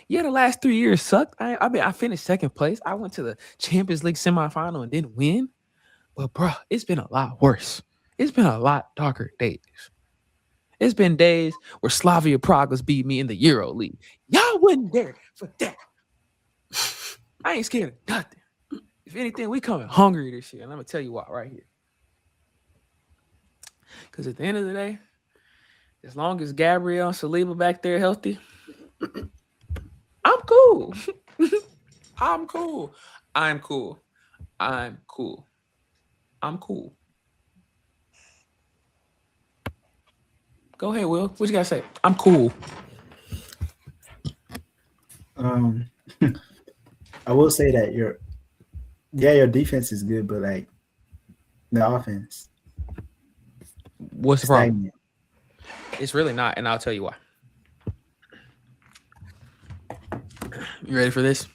Speaker 1: Yeah, the last 3 years sucked. I finished 2nd place. I went to the Champions League semifinal and didn't win. But, bro, it's been a lot worse. It's been a lot darker days. It's been days where Slavia Prague was beat me in the Euro League. Y'all wasn't there for that. I ain't scared of nothing. If anything, we coming hungry this year. And I'm going to tell you why right here. Because at the end of the day, as long as Gabriel and Saliba back there healthy, I'm cool. I'm cool. I'm cool. I'm cool. I'm cool. Go ahead, Will. What you got to say? I'm cool.
Speaker 2: I will say that your defense is good, but like the offense.
Speaker 1: What's the problem? It's really not, and I'll tell you why. You ready for this?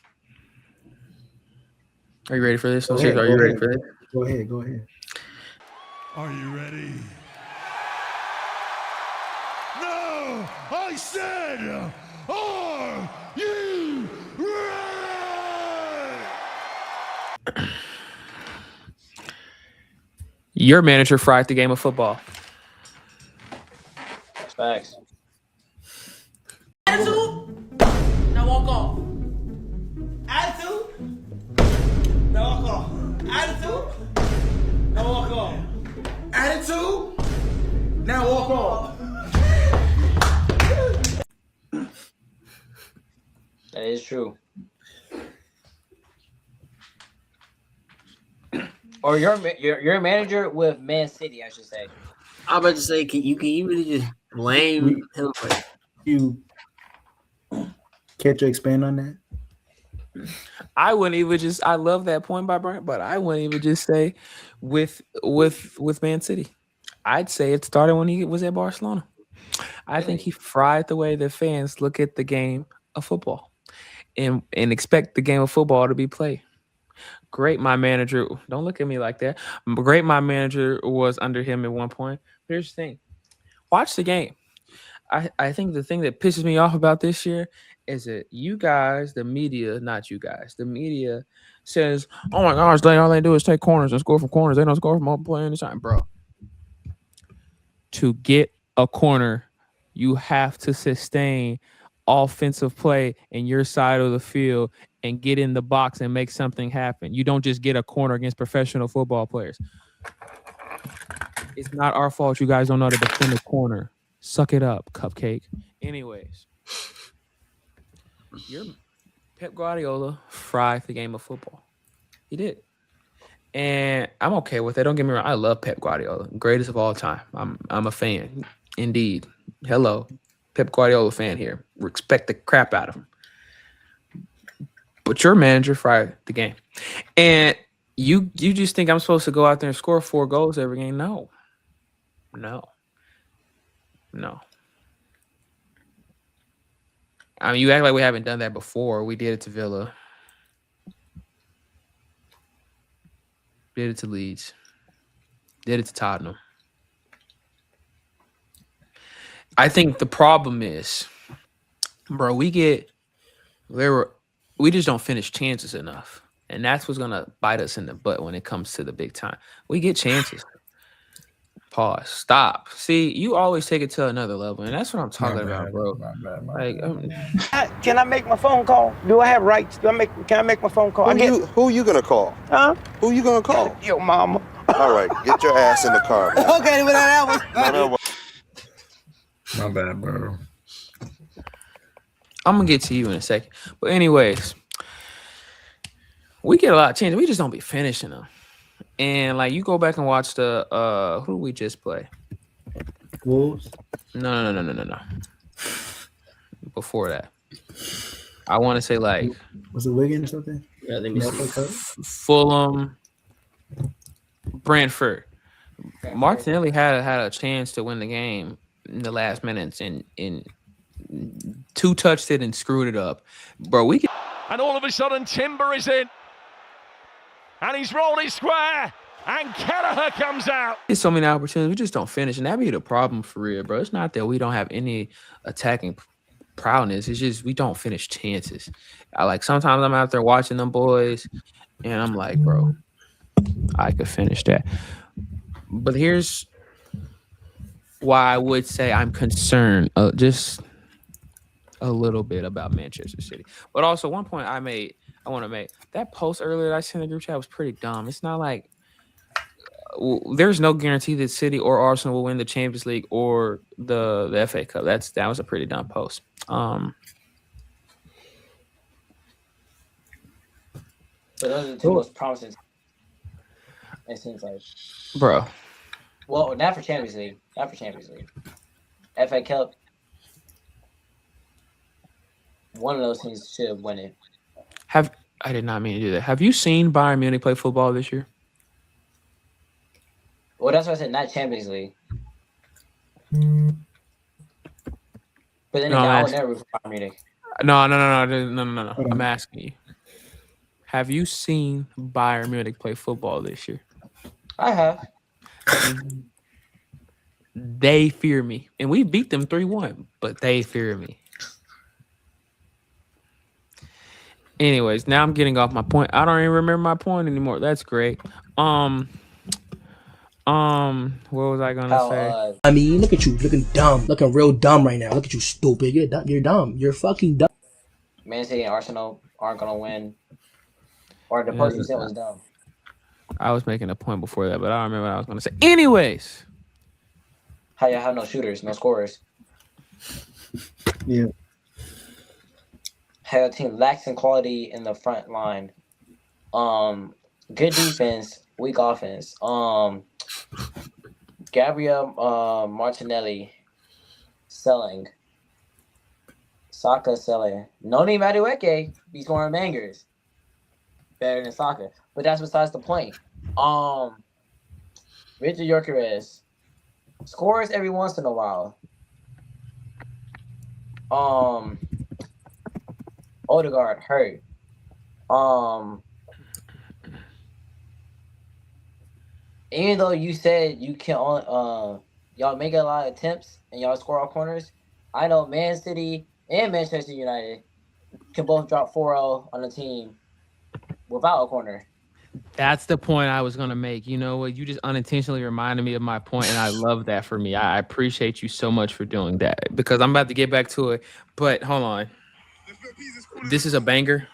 Speaker 1: Are you ready for this?
Speaker 2: Go ahead,
Speaker 1: Are you ready for this?
Speaker 2: Go ahead.
Speaker 3: Are you ready? No! I said, are you ready?
Speaker 1: Your manager fried the game of football.
Speaker 4: Facts.
Speaker 11: Attitude? Now walk off. Attitude? Now walk off. Attitude? Now walk off. Attitude? Now walk off.
Speaker 4: That is true. Or your manager with Man City, I should say.
Speaker 7: I'm about to say, can you really just blame him for
Speaker 2: You care to expand on that?
Speaker 1: I wouldn't even just. I love that point by Brent, but I wouldn't even just say with Man City. I'd say it started when he was at Barcelona. I think he fried the way the fans look at the game of football and expect the game of football to be played. Great, my manager. Don't look at me like that. Great, my manager was under him at one point. Here's the thing. Watch the game. I think the thing that pisses me off about this year is that you guys, the media, not you guys, the media says, oh my gosh, all they do is take corners and score from corners. They don't score from open play anytime, bro. To get a corner, you have to sustain offensive play in your side of the field and get in the box and make something happen. You don't just get a corner against professional football players. It's not our fault you guys don't know how to defend a corner. Suck it up, cupcake. Anyways, your Pep Guardiola fried the game of football. He did. And I'm okay with it. Don't get me wrong. I love Pep Guardiola. Greatest of all time. I'm a fan. Indeed. Hello. Pep Guardiola fan here. Respect the crap out of him. But your manager fried the game. And you just think I'm supposed to go out there and score 4 goals every game? No. I mean, you act like we haven't done that before. We did it to Villa. Did it to Leeds. Did it to Tottenham. I think the problem is, bro, we just don't finish chances enough. And that's what's gonna bite us in the butt when it comes to the big time. We get chances. Pause. Stop. See, you always take it to another level, and that's what I'm talking about, bro.
Speaker 11: Can I make my phone call? Do I have rights? Can I make my phone call?
Speaker 3: Who you gonna call?
Speaker 11: Huh?
Speaker 3: Who you gonna call?
Speaker 11: Your mama.
Speaker 3: All right, get your ass in the car. Man.
Speaker 11: Okay, with that one.
Speaker 6: My bad, bro.
Speaker 1: I'm gonna get to you in a second. But anyways, we get a lot of chances. We just don't be finishing them. And like you go back and watch the who did we just play?
Speaker 2: Wolves?
Speaker 1: No. Before that. I want to say like
Speaker 2: Was it Wigan or something?
Speaker 7: Yeah, let me see.
Speaker 1: Fulham, Brentford. Martinelli had a chance to win the game in the last minutes and 2 touched it and screwed it up. Bro, we can.
Speaker 12: And all of a sudden Timber is in. And he's rolled his square. And Kelleher comes out.
Speaker 1: There's so many opportunities. We just don't finish. And that'd be the problem for real, bro. It's not that we don't have any attacking prowess. It's just we don't finish chances. Sometimes I'm out there watching them boys and I'm like, bro, I could finish that. But here's why I would say I'm concerned just a little bit about Manchester City. But also one point I want to make. That post earlier that I sent in the group chat was pretty dumb. It's not like there's no guarantee that City or Arsenal will win the Champions League or the FA Cup. That was a pretty dumb post.
Speaker 4: But those are the 2 most promising. It seems like,
Speaker 1: bro.
Speaker 4: Well, not for Champions League. FA Cup. One of those teams should win it.
Speaker 1: I did not mean to do that. Have you seen Bayern Munich play football this year?
Speaker 4: Well, that's why I said not Champions League. But then I would never root for Bayern Munich.
Speaker 1: No. I'm asking you. Have you seen Bayern Munich play football this year?
Speaker 4: I have.
Speaker 1: They fear me. And we beat them 3-1, but they fear me. Anyways, now I'm getting off my point. I don't even remember my point anymore. That's great. What was I gonna say?
Speaker 7: I mean, look at you, looking dumb, looking real dumb right now. Look at you, stupid. You're dumb. You're dumb. You're fucking dumb.
Speaker 4: Man City and Arsenal aren't gonna win. Or the post you said was dumb.
Speaker 1: I was making a point before that, but I don't remember what I was gonna say. Anyways,
Speaker 4: how y'all have no shooters, no scorers?
Speaker 2: Yeah.
Speaker 4: How your team lacks in quality in the front line. Good defense, weak offense. Gabriel Martinelli selling. Saka selling. Noni Madueke be scoring bangers. Better than Saka. But that's besides the point. Richard Gyökeres scores every once in a while. Odegaard hurt. Even though you said you can only y'all make a lot of attempts and y'all score all corners, I know Man City and Manchester United can both drop 4-0 on the team without a corner.
Speaker 1: that's the point I was gonna make. You know what? You just unintentionally reminded me of my point, and I love that for me. I appreciate you so much for doing that because I'm about to get back to it. But hold on. This is a banger.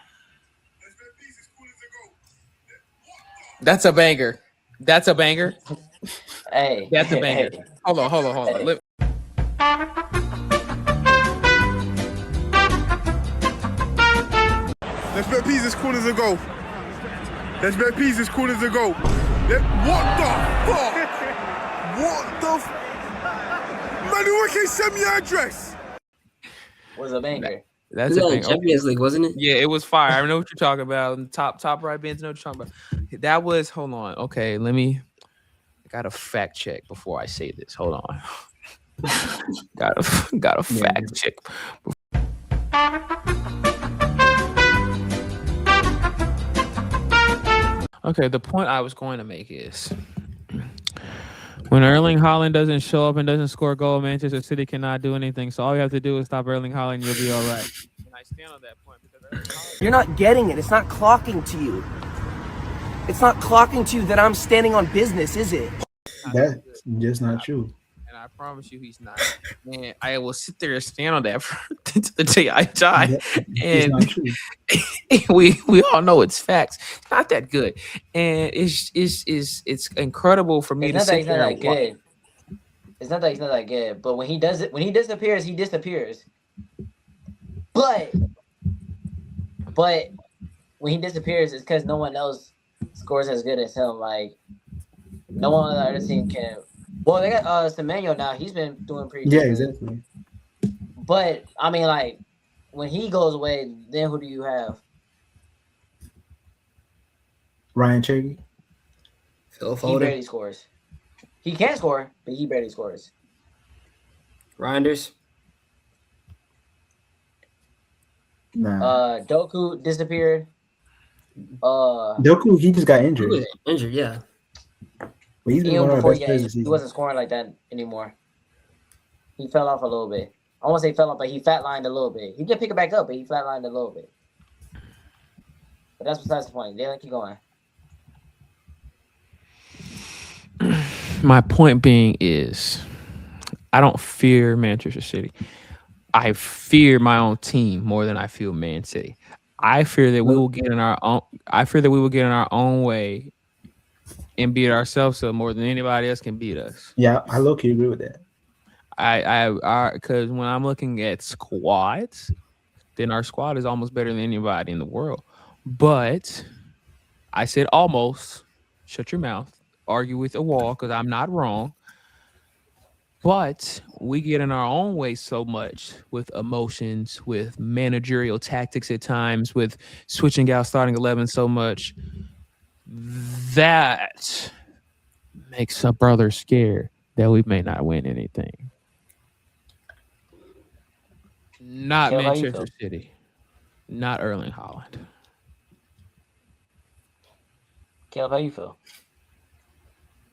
Speaker 1: That's a banger. That's a banger.
Speaker 4: Hey.
Speaker 1: That's a banger.
Speaker 4: Hey.
Speaker 1: Hold on.
Speaker 4: Hey.
Speaker 3: Let's bet peas as cool as a goal. Let's bet peas as cool as a goal. What the fuck? What the Man, you can't send me your address.
Speaker 4: Was a banger.
Speaker 1: That's a banger.
Speaker 7: Champions League, wasn't it?
Speaker 1: Yeah, it was fire. I know what you're talking about. Top right bins know what you're talking about. That was, hold on. Okay, I gotta fact check before I say this. Hold on. gotta fact check. Okay, the point I was going to make is when Erling Haaland doesn't show up and doesn't score a goal, Manchester City cannot do anything. So all you have to do is stop Erling Haaland, you'll be all right. And I stand on that point because Erling Haaland,
Speaker 11: You're not getting it. It's not clocking to you. It's not clocking to you that I'm standing on business, is it?
Speaker 2: That's just not true.
Speaker 1: and I promise you he's not. Man, I will sit there and stand on that for the day I die.
Speaker 2: It's not true.
Speaker 1: we all know it's facts. It's not that good, and it's incredible for me
Speaker 4: It's
Speaker 1: to
Speaker 4: not that
Speaker 1: sit
Speaker 4: he's not
Speaker 1: there
Speaker 4: that
Speaker 1: and watch.
Speaker 4: good. It's not that he's not that good, but when he does it, when he disappears, he disappears. But when he disappears, it's because no one else scores as good as him. Like no one on the other team can. Well, they got Semenyo now. He's been doing pretty good.
Speaker 2: Yeah, exactly.
Speaker 4: But I mean, like when he goes away, then who do you have?
Speaker 2: Ryan Cherky.
Speaker 7: Phil
Speaker 4: He
Speaker 7: Foden.
Speaker 4: barely scores. He can score, but he barely scores.
Speaker 7: Reinders.
Speaker 2: Nah.
Speaker 4: Doku disappeared.
Speaker 2: Doku, he just got injured.
Speaker 7: Injured, yeah.
Speaker 2: But he's been
Speaker 4: Even
Speaker 2: one of our
Speaker 4: before,
Speaker 2: best
Speaker 4: yeah,
Speaker 2: players this
Speaker 4: he
Speaker 2: season.
Speaker 4: wasn't scoring like that anymore. He fell off a little bit. I won't say fell off, but he flatlined a little bit. He did pick it back up, but he flatlined a little bit. But that's besides the point. They keep going.
Speaker 1: My point being is, I don't fear Manchester City. I fear my own team more than I feel Man City. I fear that we will get in our own. I fear that we will get in our own way and beat ourselves up more than anybody else can beat us.
Speaker 2: Yeah, I low-key agree with that.
Speaker 1: Because when I'm looking at squads, then our squad is almost better than anybody in the world. But I said almost. Shut your mouth. Argue with a wall because I'm not wrong. But we get in our own way so much with emotions, with managerial tactics at times, with switching out starting 11 so much that makes a brother scared that we may not win anything. Not
Speaker 4: Caleb, how you
Speaker 1: Manchester
Speaker 4: feel?
Speaker 1: City. Not Erling Haaland.
Speaker 4: Caleb, how you feel?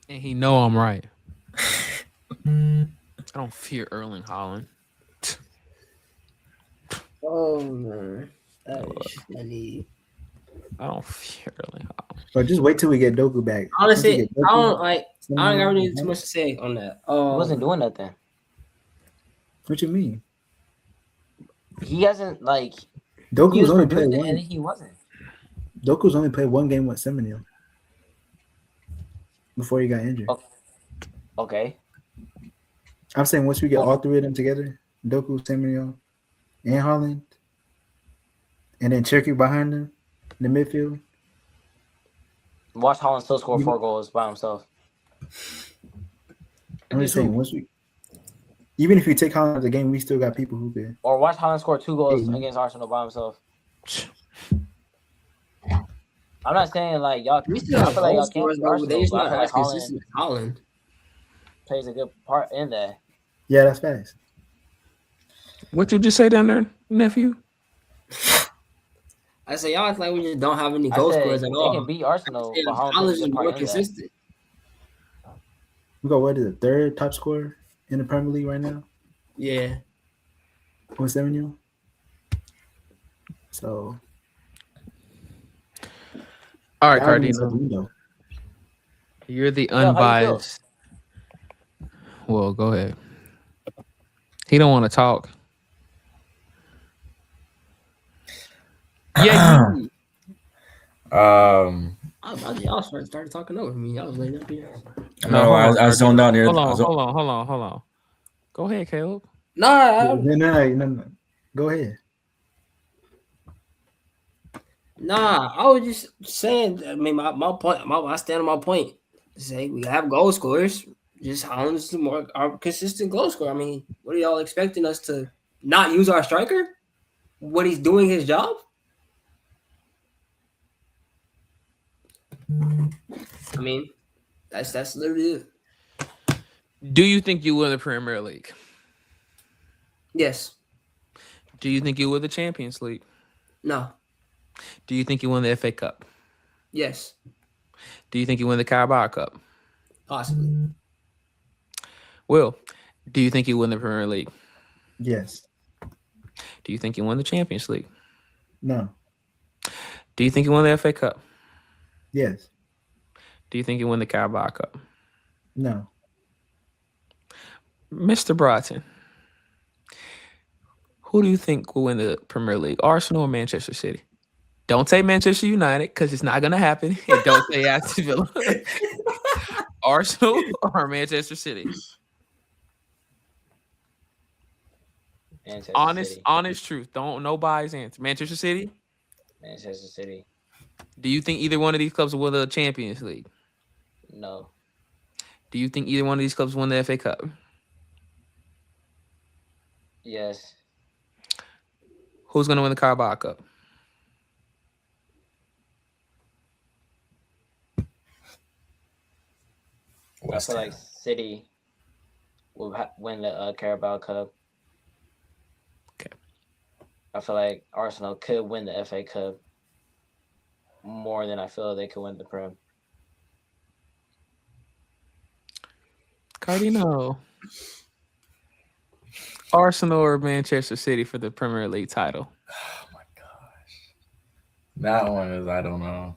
Speaker 1: And he know I'm right. I don't fear Erling Haaland.
Speaker 7: Oh man, that is funny.
Speaker 1: I don't fear Erling Haaland.
Speaker 2: But just wait till we get Doku back.
Speaker 7: Honestly,
Speaker 2: Doku,
Speaker 7: I don't got really too much to say on that.
Speaker 4: He wasn't doing nothing.
Speaker 2: What you mean?
Speaker 4: He hasn't like.
Speaker 2: Doku's only played
Speaker 4: And
Speaker 2: one.
Speaker 4: he wasn't.
Speaker 2: Doku's only played one game with Semenyo before he got injured.
Speaker 4: Okay.
Speaker 2: I'm saying once we get all three of them together, Doku, Semenyo, and Haaland, and then Cherky behind them in the midfield.
Speaker 4: Watch Haaland still score 4 goals by himself.
Speaker 2: I'm just saying once we, even if you take Haaland out of the game, we still got people who could.
Speaker 4: Or watch Haaland score 2 goals against Arsenal by himself. I'm not saying like y'all.
Speaker 7: We still
Speaker 4: I
Speaker 7: have
Speaker 4: feel like
Speaker 7: goal
Speaker 4: y'all can't
Speaker 7: scorers,
Speaker 4: beat
Speaker 7: but
Speaker 4: Arsenal,
Speaker 7: they just
Speaker 4: but I
Speaker 7: not
Speaker 4: feel like
Speaker 7: as consistent as Haaland.
Speaker 4: plays a good part in that.
Speaker 2: Yeah, that's facts.
Speaker 1: What you just say down there, nephew?
Speaker 7: I say y'all act like we just don't have any
Speaker 4: I
Speaker 7: goal
Speaker 4: said
Speaker 7: scorers at
Speaker 4: they
Speaker 7: all.
Speaker 4: can beat Arsenal, but Haaland
Speaker 7: Haaland's
Speaker 4: plays a
Speaker 7: just
Speaker 4: good
Speaker 7: more
Speaker 4: part in that.
Speaker 7: consistent.
Speaker 2: We got what is the third top scorer in the Premier League right now
Speaker 7: Yeah.
Speaker 2: with Semenyo. So,
Speaker 1: All right,
Speaker 2: that was
Speaker 1: Cardino.
Speaker 2: a window.
Speaker 1: You're the
Speaker 4: how you feel?
Speaker 1: unbiased. Well, go ahead. He don't want to talk. Yeah.
Speaker 7: Y'all started talking over me. Y'all was laying up here.
Speaker 6: No, I zoned out here.
Speaker 1: Hold on. Go ahead, Caleb.
Speaker 2: No. Go ahead.
Speaker 7: Nah, I was just saying. I mean, my point. I stand on my point. Say we have goal scorers. Just Haaland's our consistent goal scorer. I mean, what are y'all expecting us to not use our striker? What he's doing his job? I mean, that's literally it.
Speaker 1: Do you think you win the Premier League?
Speaker 7: Yes.
Speaker 1: Do you think you win the Champions League?
Speaker 7: No.
Speaker 1: Do you think you win the FA Cup?
Speaker 7: Yes.
Speaker 1: Do you think you win the Carabao Cup?
Speaker 7: Possibly.
Speaker 1: Will, do you think you win the Premier League?
Speaker 2: Yes.
Speaker 1: Do you think you win the Champions League?
Speaker 2: No.
Speaker 1: Do you think you win the FA Cup?
Speaker 2: Yes.
Speaker 1: Do you think you win the Carabao Cup?
Speaker 2: No.
Speaker 1: Mr. Broughton, who do you think will win the Premier League? Arsenal or Manchester City? Don't say Manchester United because it's not going to happen. And don't say Aston Villa. Arsenal or Manchester City?
Speaker 4: Manchester City.
Speaker 1: Honest truth. Don't nobody's answer. Manchester City?
Speaker 4: Manchester City.
Speaker 1: Do you think either one of these clubs will win the Champions League?
Speaker 4: No.
Speaker 1: Do you think either one of these clubs will win the FA Cup?
Speaker 4: Yes.
Speaker 1: Who's going to win the Carabao Cup?
Speaker 4: I feel like City will win the Carabao Cup.
Speaker 1: Okay.
Speaker 4: I feel like Arsenal could win the FA Cup more than I feel they could win the Prem.
Speaker 1: Cardino. Arsenal or Manchester City for the Premier League title?
Speaker 6: Oh my gosh, that one is I don't know.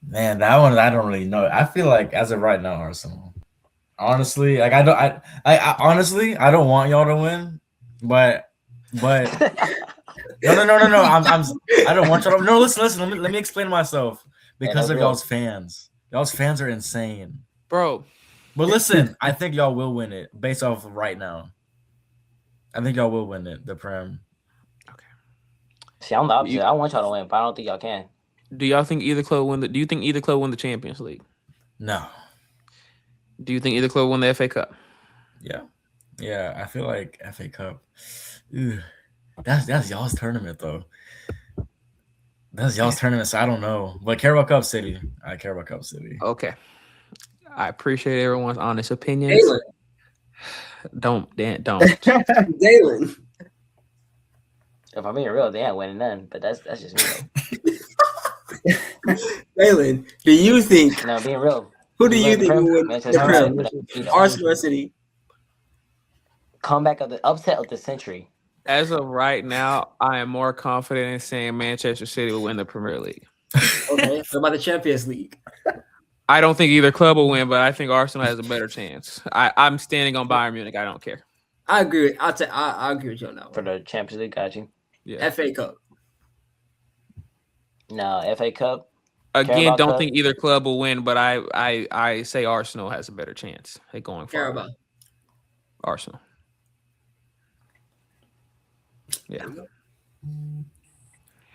Speaker 6: Man, that one I don't really know. I feel like as of right now, Arsenal. Honestly, like I honestly I don't want y'all to win, but no. I don't want y'all to. No, listen. Let me explain myself. Because of y'all's fans. Y'all's fans are insane,
Speaker 1: bro.
Speaker 6: But listen, I think y'all will win it based off of right now. I think y'all will win it, the Prem.
Speaker 1: Okay.
Speaker 4: See, I'm the opposite. I want y'all to win, but I don't think y'all can.
Speaker 1: Do y'all think either club win the? Do you think either club win the Champions League?
Speaker 6: No.
Speaker 1: Do you think either club win the FA Cup?
Speaker 6: Yeah. I feel like FA Cup. Ew. That's y'all's tournament though. That's y'all's tournament, so I don't know. But Carabao Cup City. I Carabao Cup City.
Speaker 1: Okay. I appreciate everyone's honest opinions.
Speaker 7: Dalen.
Speaker 1: Don't.
Speaker 7: Dalen.
Speaker 4: If I'm being real, they ain't winning none. But that's just me.
Speaker 7: Jalen, do you think?
Speaker 4: No, being real.
Speaker 7: Who do you think will win
Speaker 4: Manchester
Speaker 7: the
Speaker 4: United,
Speaker 7: Prem? Arsenal or City?
Speaker 4: Comeback of the upset of the century.
Speaker 1: As of right now, I am more confident in saying Manchester City will win the Premier League.
Speaker 7: Okay, what about the Champions League?
Speaker 1: I don't think either club will win, but I think Arsenal has a better chance. I'm standing on Bayern Munich. I don't care.
Speaker 7: I agree. I agree with you on that one.
Speaker 4: For the Champions League, got you.
Speaker 1: Yeah.
Speaker 7: FA Cup.
Speaker 4: No, FA Cup.
Speaker 1: Again, don't
Speaker 4: Cup.
Speaker 1: think either club will win, but I say Arsenal has a better chance at going forward.
Speaker 7: Carabao.
Speaker 1: Arsenal. Yeah.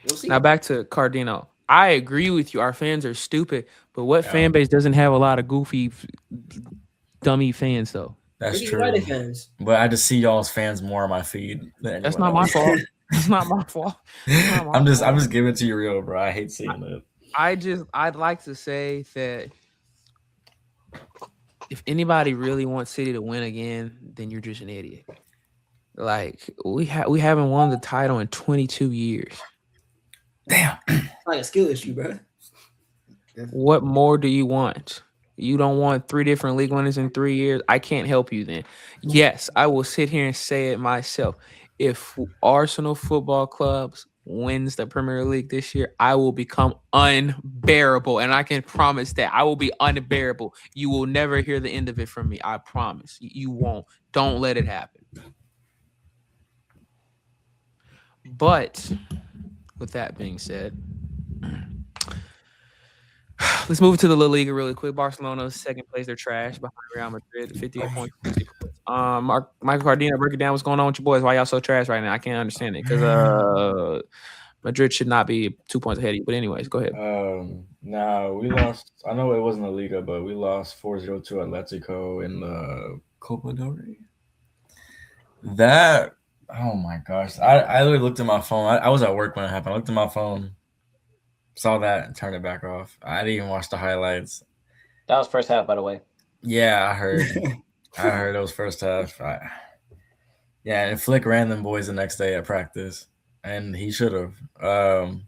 Speaker 7: We'll see.
Speaker 1: Now back to Cardino. I agree with you. Our fans are stupid, but what fan base doesn't have a lot of goofy, dummy fans though?
Speaker 6: That's
Speaker 7: Look at
Speaker 6: true.
Speaker 7: United fans.
Speaker 6: But I just see y'all's fans more on my feed.
Speaker 1: That's not my fault. That's not my fault.
Speaker 6: I'm just giving it to you real, bro. I hate seeing it.
Speaker 1: I'd like to say that if anybody really wants City to win again, then you're just an idiot. Like we haven't won the title in 22 years.
Speaker 6: Damn.
Speaker 7: It's like a skill issue, bro.
Speaker 1: What more do you want? You don't want 3 different league winners in 3 years? I can't help you then. Yes, I will sit here and say it myself. If Arsenal Football Clubs wins the Premier League this year, I will become unbearable. And I can promise that I will be unbearable. You will never hear the end of it from me. I promise. You won't. Don't let it happen. But with that being said, let's move to the La Liga really quick. Barcelona's second place. They're trash behind Real Madrid, 58 points. Michael Cardino, break it down. What's going on with you boys? Why y'all so trash right now? I can't understand it because Madrid should not be 2 points ahead of you. But anyways, go ahead.
Speaker 6: No, we lost. I know it wasn't La Liga, but we lost 4-0 to Atletico in the Copa del Rey. That, oh my gosh. I literally looked at my phone. I was at work when it happened. I looked at my phone, saw that, and turned it back off. I didn't even watch the highlights.
Speaker 4: That was first half, by the way.
Speaker 6: Yeah, I heard. I heard it was first half. Yeah, and Flick ran them boys the next day at practice, and he should have. I'll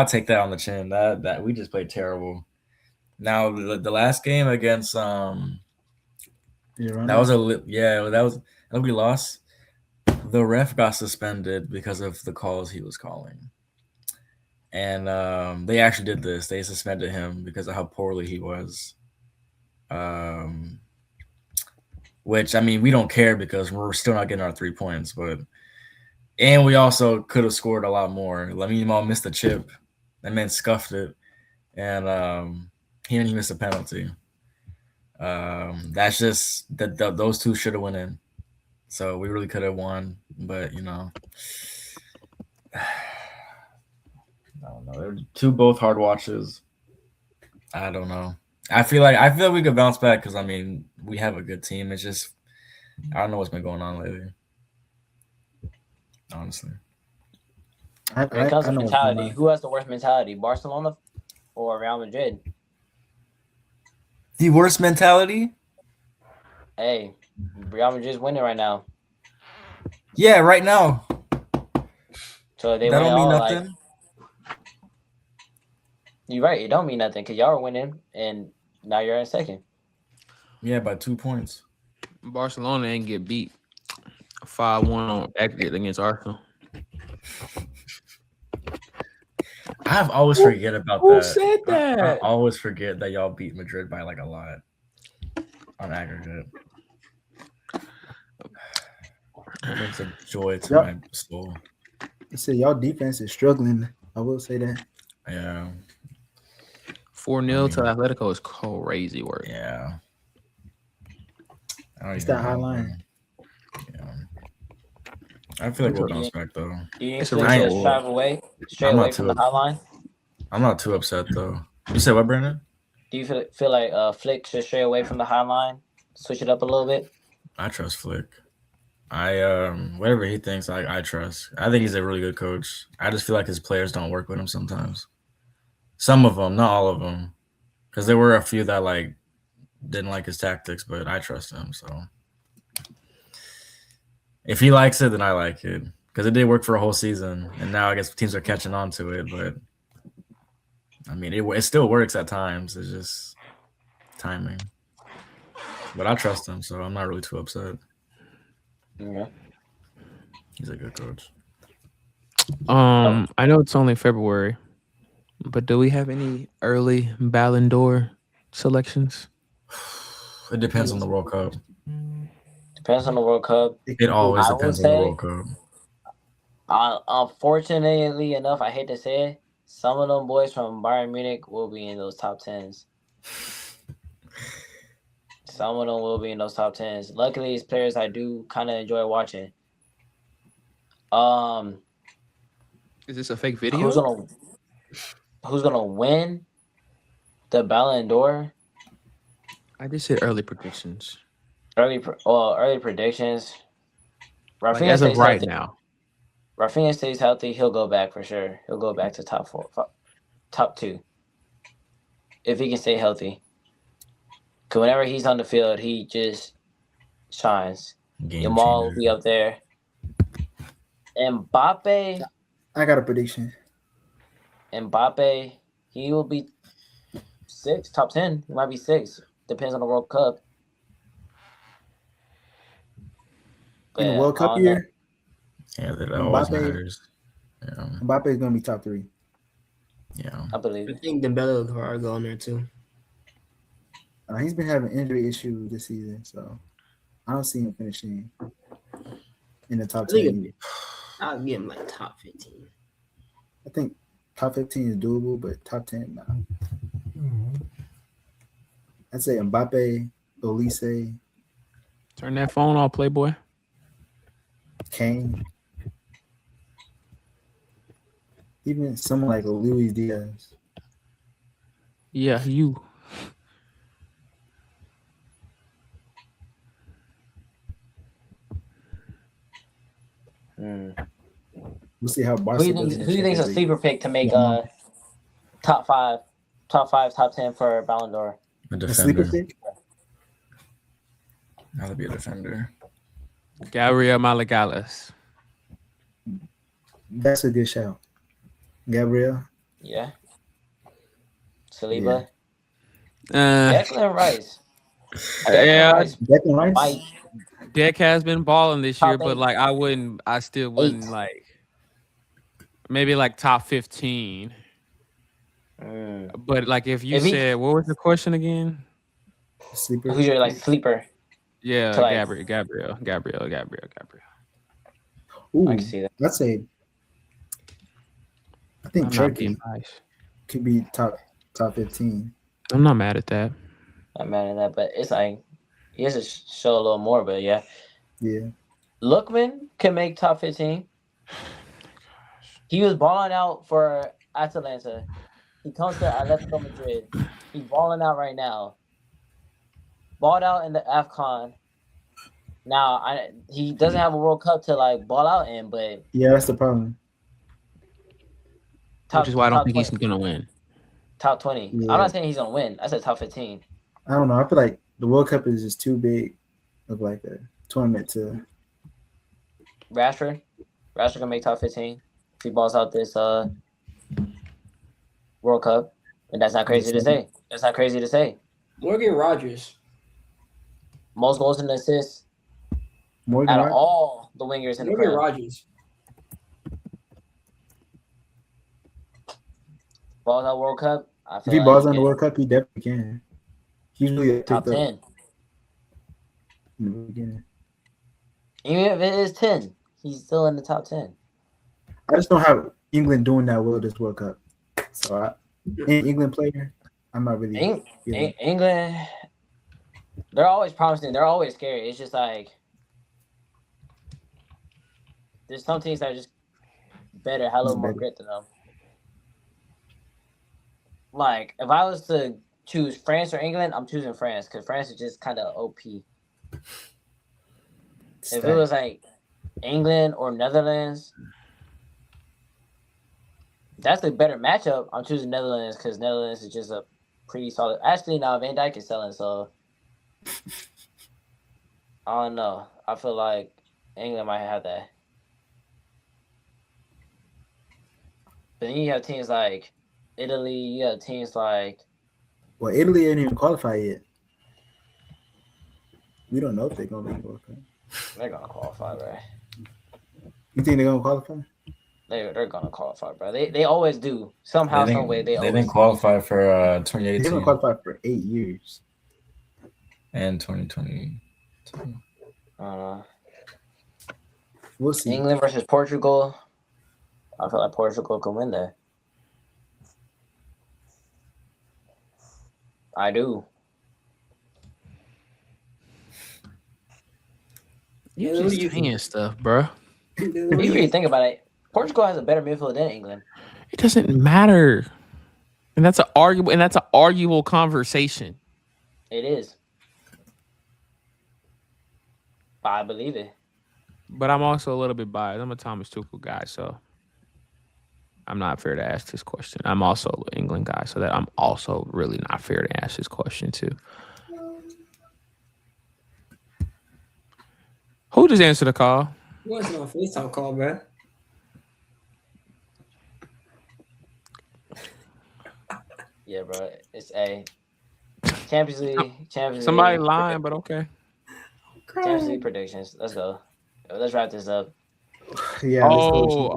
Speaker 6: take that on the chin. That we just played terrible. Now the last game against that was I think we lost. The ref got suspended because of the calls he was calling, and they actually did this. They suspended him because of how poorly he was. Which, I mean, we don't care because we're still not getting our 3 points, and we also could have scored a lot more. Lamine Yamal missed the chip, that man scuffed it, and he didn't even miss a penalty. That's just that those two should have went in, so we really could have won, but I don't know. They're both hard watches. I don't know. I feel like we could bounce back because, I mean, we have a good team. It's just I don't know what's been going on lately. Honestly.
Speaker 4: When it comes to mentality, who has the worst mentality, Barcelona or Real Madrid?
Speaker 6: The worst mentality?
Speaker 4: Hey, Real Madrid's winning right now.
Speaker 6: Yeah, right now.
Speaker 4: So they
Speaker 6: that
Speaker 4: win
Speaker 6: don't mean
Speaker 4: all,
Speaker 6: nothing.
Speaker 4: You're right. It don't mean nothing because y'all are winning, and now you're in second.
Speaker 6: Yeah, by 2 points.
Speaker 1: Barcelona ain't get beat 5-1 on aggregate against Arsenal.
Speaker 6: I always forget about
Speaker 1: Who
Speaker 6: that.
Speaker 1: said that?
Speaker 6: I always forget that y'all beat Madrid by like a lot on aggregate. It brings a joy to my soul.
Speaker 2: I said y'all defense is struggling. I will say that.
Speaker 6: Yeah.
Speaker 1: 4-0 to Atletico is crazy work.
Speaker 6: Yeah.
Speaker 2: It's that high line.
Speaker 6: Yeah. I feel like we'll bounce back though.
Speaker 4: Do you think we'll drive away straight away from the high line?
Speaker 6: I'm not too upset though. You said what, Brandon?
Speaker 4: Do you feel like Flick should stray away from the high line, switch it up a little bit?
Speaker 6: I trust Flick. Whatever he thinks, I trust. I think he's a really good coach. I just feel like his players don't work with him sometimes. Some of them, not all of them, because there were a few that like didn't like his tactics, but I trust him. So if he likes it, then I like it because it did work for a whole season, and now I guess teams are catching on to it. But I mean, it still works at times. It's just timing. But I trust him, so I'm not really too upset.
Speaker 4: Yeah.
Speaker 6: He's a good coach.
Speaker 1: I know it's only February, but do we have any early Ballon d'Or selections?
Speaker 6: It depends on the World Cup.
Speaker 4: Depends on the World Cup.
Speaker 6: It always
Speaker 4: I would
Speaker 6: depends on the
Speaker 4: say,
Speaker 6: World Cup.
Speaker 4: unfortunately enough, I hate to say it, some of them boys from Bayern Munich will be in those top 10s. Some of them will be in those top 10s. Luckily, it's players I do kind of enjoy watching.
Speaker 1: Is this a fake video?
Speaker 4: Who's gonna win the Ballon d'Or?
Speaker 1: I just said early predictions.
Speaker 4: Early predictions.
Speaker 1: Like
Speaker 4: Rafinha
Speaker 1: as of
Speaker 4: stays
Speaker 1: right
Speaker 4: healthy.
Speaker 1: now.
Speaker 4: Rafinha stays healthy, he'll go back for sure. He'll go back to top 2. If he can stay healthy. Because whenever he's on the field, he just shines. Yamal will be up there. Mbappe.
Speaker 2: I got a prediction.
Speaker 4: Mbappe, he will be 6, top 10. He might be 6. Depends on the World Cup.
Speaker 2: In the World Cup year?
Speaker 6: Yeah, that always matters. Yeah.
Speaker 2: Mbappe is going to be top 3.
Speaker 6: Yeah.
Speaker 4: I believe it.
Speaker 7: I think Dembele will probably go on there too.
Speaker 2: He's been having injury issues this season, so I don't see him finishing in the top 10.
Speaker 7: I'll give him like top 15.
Speaker 2: I think top 15 is doable, but top 10, nah. I'd say Mbappe, Olise.
Speaker 1: Turn that phone off, Playboy.
Speaker 2: Kane. Even someone like Luis Diaz.
Speaker 1: Yeah, you.
Speaker 2: We'll see how
Speaker 4: Who do you think is a sleeper pick to make top 5, top 10 for Ballon d'Or?
Speaker 6: A defender.
Speaker 2: sleeper pick?
Speaker 6: That'll be a defender.
Speaker 1: Gabriel Malagales.
Speaker 2: That's a good shout. Gabriel.
Speaker 4: Yeah. Saliba.
Speaker 1: Yeah.
Speaker 4: Declan Rice.
Speaker 2: Declan Rice.
Speaker 4: Mike.
Speaker 1: Deck has been balling this year,
Speaker 4: Top
Speaker 1: but
Speaker 4: 8.
Speaker 1: like I still wouldn't like maybe like top 15. But like if you said, what was the question again?
Speaker 2: Sleeper.
Speaker 4: Who's your like sleeper?
Speaker 1: Yeah,
Speaker 4: to, like-
Speaker 1: Gabriel.
Speaker 2: Ooh,
Speaker 4: I can see that.
Speaker 2: Let's say I think
Speaker 1: I'm not
Speaker 2: Turkey
Speaker 1: being nice.
Speaker 2: could be top 15.
Speaker 1: I'm not mad at that.
Speaker 4: I'm mad at that, but it's like he has to show a little more. But yeah,
Speaker 2: Yeah.
Speaker 4: Lookman can make top 15. He was balling out for Atalanta. He comes to Atletico Madrid. He's balling out right now. Balled out in the AFCON. Now he doesn't have a World Cup to like ball out in, but
Speaker 2: Yeah, that's the problem.
Speaker 1: Which is why I don't think
Speaker 4: 20.
Speaker 1: he's gonna win.
Speaker 4: Top 20.
Speaker 2: Yeah.
Speaker 4: I'm not saying he's gonna win. I said top 15.
Speaker 2: I don't know. I feel like the World Cup is just too big of like a tournament to.
Speaker 4: Rashford can make top 15 if he balls out this World Cup, and that's not crazy to say.
Speaker 7: Morgan Rogers.
Speaker 4: Most goals and assists
Speaker 2: Morgan
Speaker 4: out of
Speaker 2: Rogers?
Speaker 4: all the wingers in the
Speaker 7: Morgan
Speaker 4: Prem.
Speaker 7: Rogers.
Speaker 4: Balls out World Cup. I
Speaker 2: If
Speaker 4: feel
Speaker 2: he
Speaker 4: like
Speaker 2: balls
Speaker 4: he
Speaker 2: on the
Speaker 4: can.
Speaker 2: World Cup, he definitely can. He's really
Speaker 4: Top
Speaker 2: picked up
Speaker 4: 10.
Speaker 2: in the beginning.
Speaker 4: Even if it is 10, he's still in the top 10.
Speaker 2: I just don't have England doing that well this World Cup. So any England player, I'm not really.
Speaker 4: England, they're always promising. They're always scary. It's just like there's some teams that are just better, have a little more grit than them. Like if I was to choose France or England, I'm choosing France because France is just kind of OP. If it was like England or Netherlands, that's a better matchup. I'm choosing Netherlands because Netherlands is just a pretty solid. Actually, now Van Dijk is selling, so I don't know. I feel like England might have that. But then you have teams like Italy. You have teams like.
Speaker 2: Well, Italy ain't even qualified yet. We don't know if they're gonna be qualified.
Speaker 4: They're gonna qualify, bro.
Speaker 2: You think they're gonna qualify?
Speaker 4: They're gonna qualify, bro. They always do. Somehow, some way, they always
Speaker 6: didn't qualify for
Speaker 2: They
Speaker 6: 2018
Speaker 2: haven't qualified for 8 years.
Speaker 6: and 2020.
Speaker 2: We'll see.
Speaker 4: England versus Portugal. I feel like Portugal can win that. I do.
Speaker 1: You just saying stuff, bro.
Speaker 4: If you really think about it, Portugal has a better midfield than England.
Speaker 1: It doesn't matter, and that's an arguable conversation.
Speaker 4: It is. I believe it.
Speaker 1: But I'm also a little bit biased. I'm a Thomas Tuchel guy, so I'm not fair to ask this question. I'm also an England guy, so that I'm also really not fair to ask this question too. Who just answered the call?
Speaker 7: It wasn't on FaceTime call, bro.
Speaker 4: Yeah, bro. It's a Champions League.
Speaker 1: Somebody lying, but okay.
Speaker 4: Champions League predictions. Let's go. Let's wrap this up.
Speaker 2: Yeah.
Speaker 1: Hold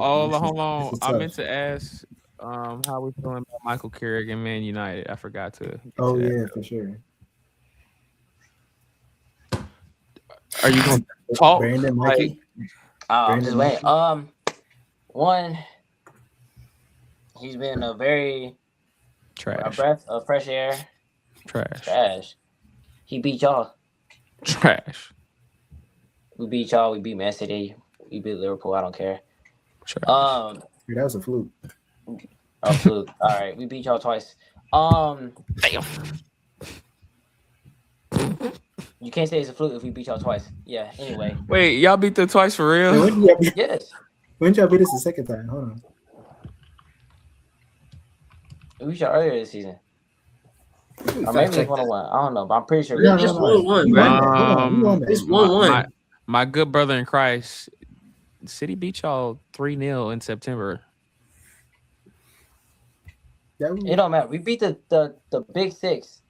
Speaker 1: on. I meant to ask how we feeling about Michael Carrick and Man United. I forgot to.
Speaker 2: Oh yeah, for sure.
Speaker 1: Are you going to talk?
Speaker 2: Brandon, Mikey?
Speaker 4: I'm just waiting. One, he's been a very a breath of fresh air. Trash. He beat y'all.
Speaker 1: Trash.
Speaker 4: We beat y'all. We beat Man City. We beat Liverpool. I don't care.
Speaker 2: Trash. That was a fluke.
Speaker 4: A fluke. All right, we beat y'all twice. Damn. You can't say it's a fluke if we beat y'all twice. Yeah. Anyway.
Speaker 1: Wait, y'all beat them twice for real?
Speaker 4: Yes.
Speaker 2: When did y'all beat us the second time? Hold on.
Speaker 4: We beat y'all earlier this season. Or maybe it's 1-1. I don't know, but I'm pretty sure.
Speaker 7: It's 1-1, bro. It's 1-1.
Speaker 1: My good brother in Christ, City beat y'all 3-0 in September.
Speaker 4: It don't matter. We beat the Big Six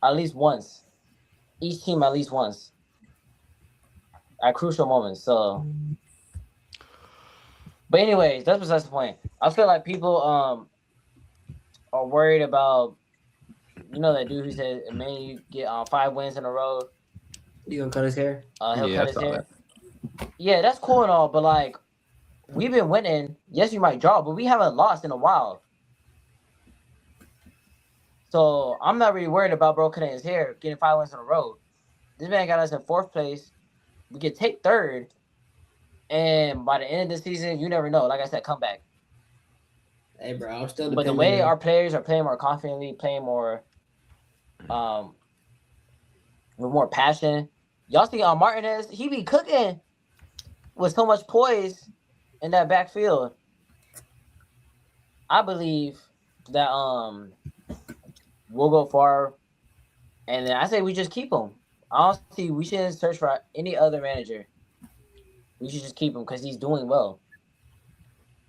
Speaker 4: at least once. Each team at least once. At crucial moments. So, but anyways, that's besides the point. I feel like people are worried about, you know, that dude who said, man, you get 5 wins in a row.
Speaker 7: You gonna cut his hair?
Speaker 4: He'll cut his hair. Yeah, that's cool and all, but like, we've been winning. Yes, you might draw, but we haven't lost in a while. So I'm not really worried about bro cutting his hair, getting 5 wins in a row. This man got us in 4th place. We could take 3rd, and by the end of the season, you never know. Like I said, come back.
Speaker 7: Hey, bro, I'm still.
Speaker 4: But the way our players are playing more confidently, playing more, with more passion. Y'all see Martinez? He be cooking with so much poise in that backfield. I believe that we'll go far, and then I say we just keep him. Honestly, we shouldn't search for any other manager. We should just keep him because he's doing well.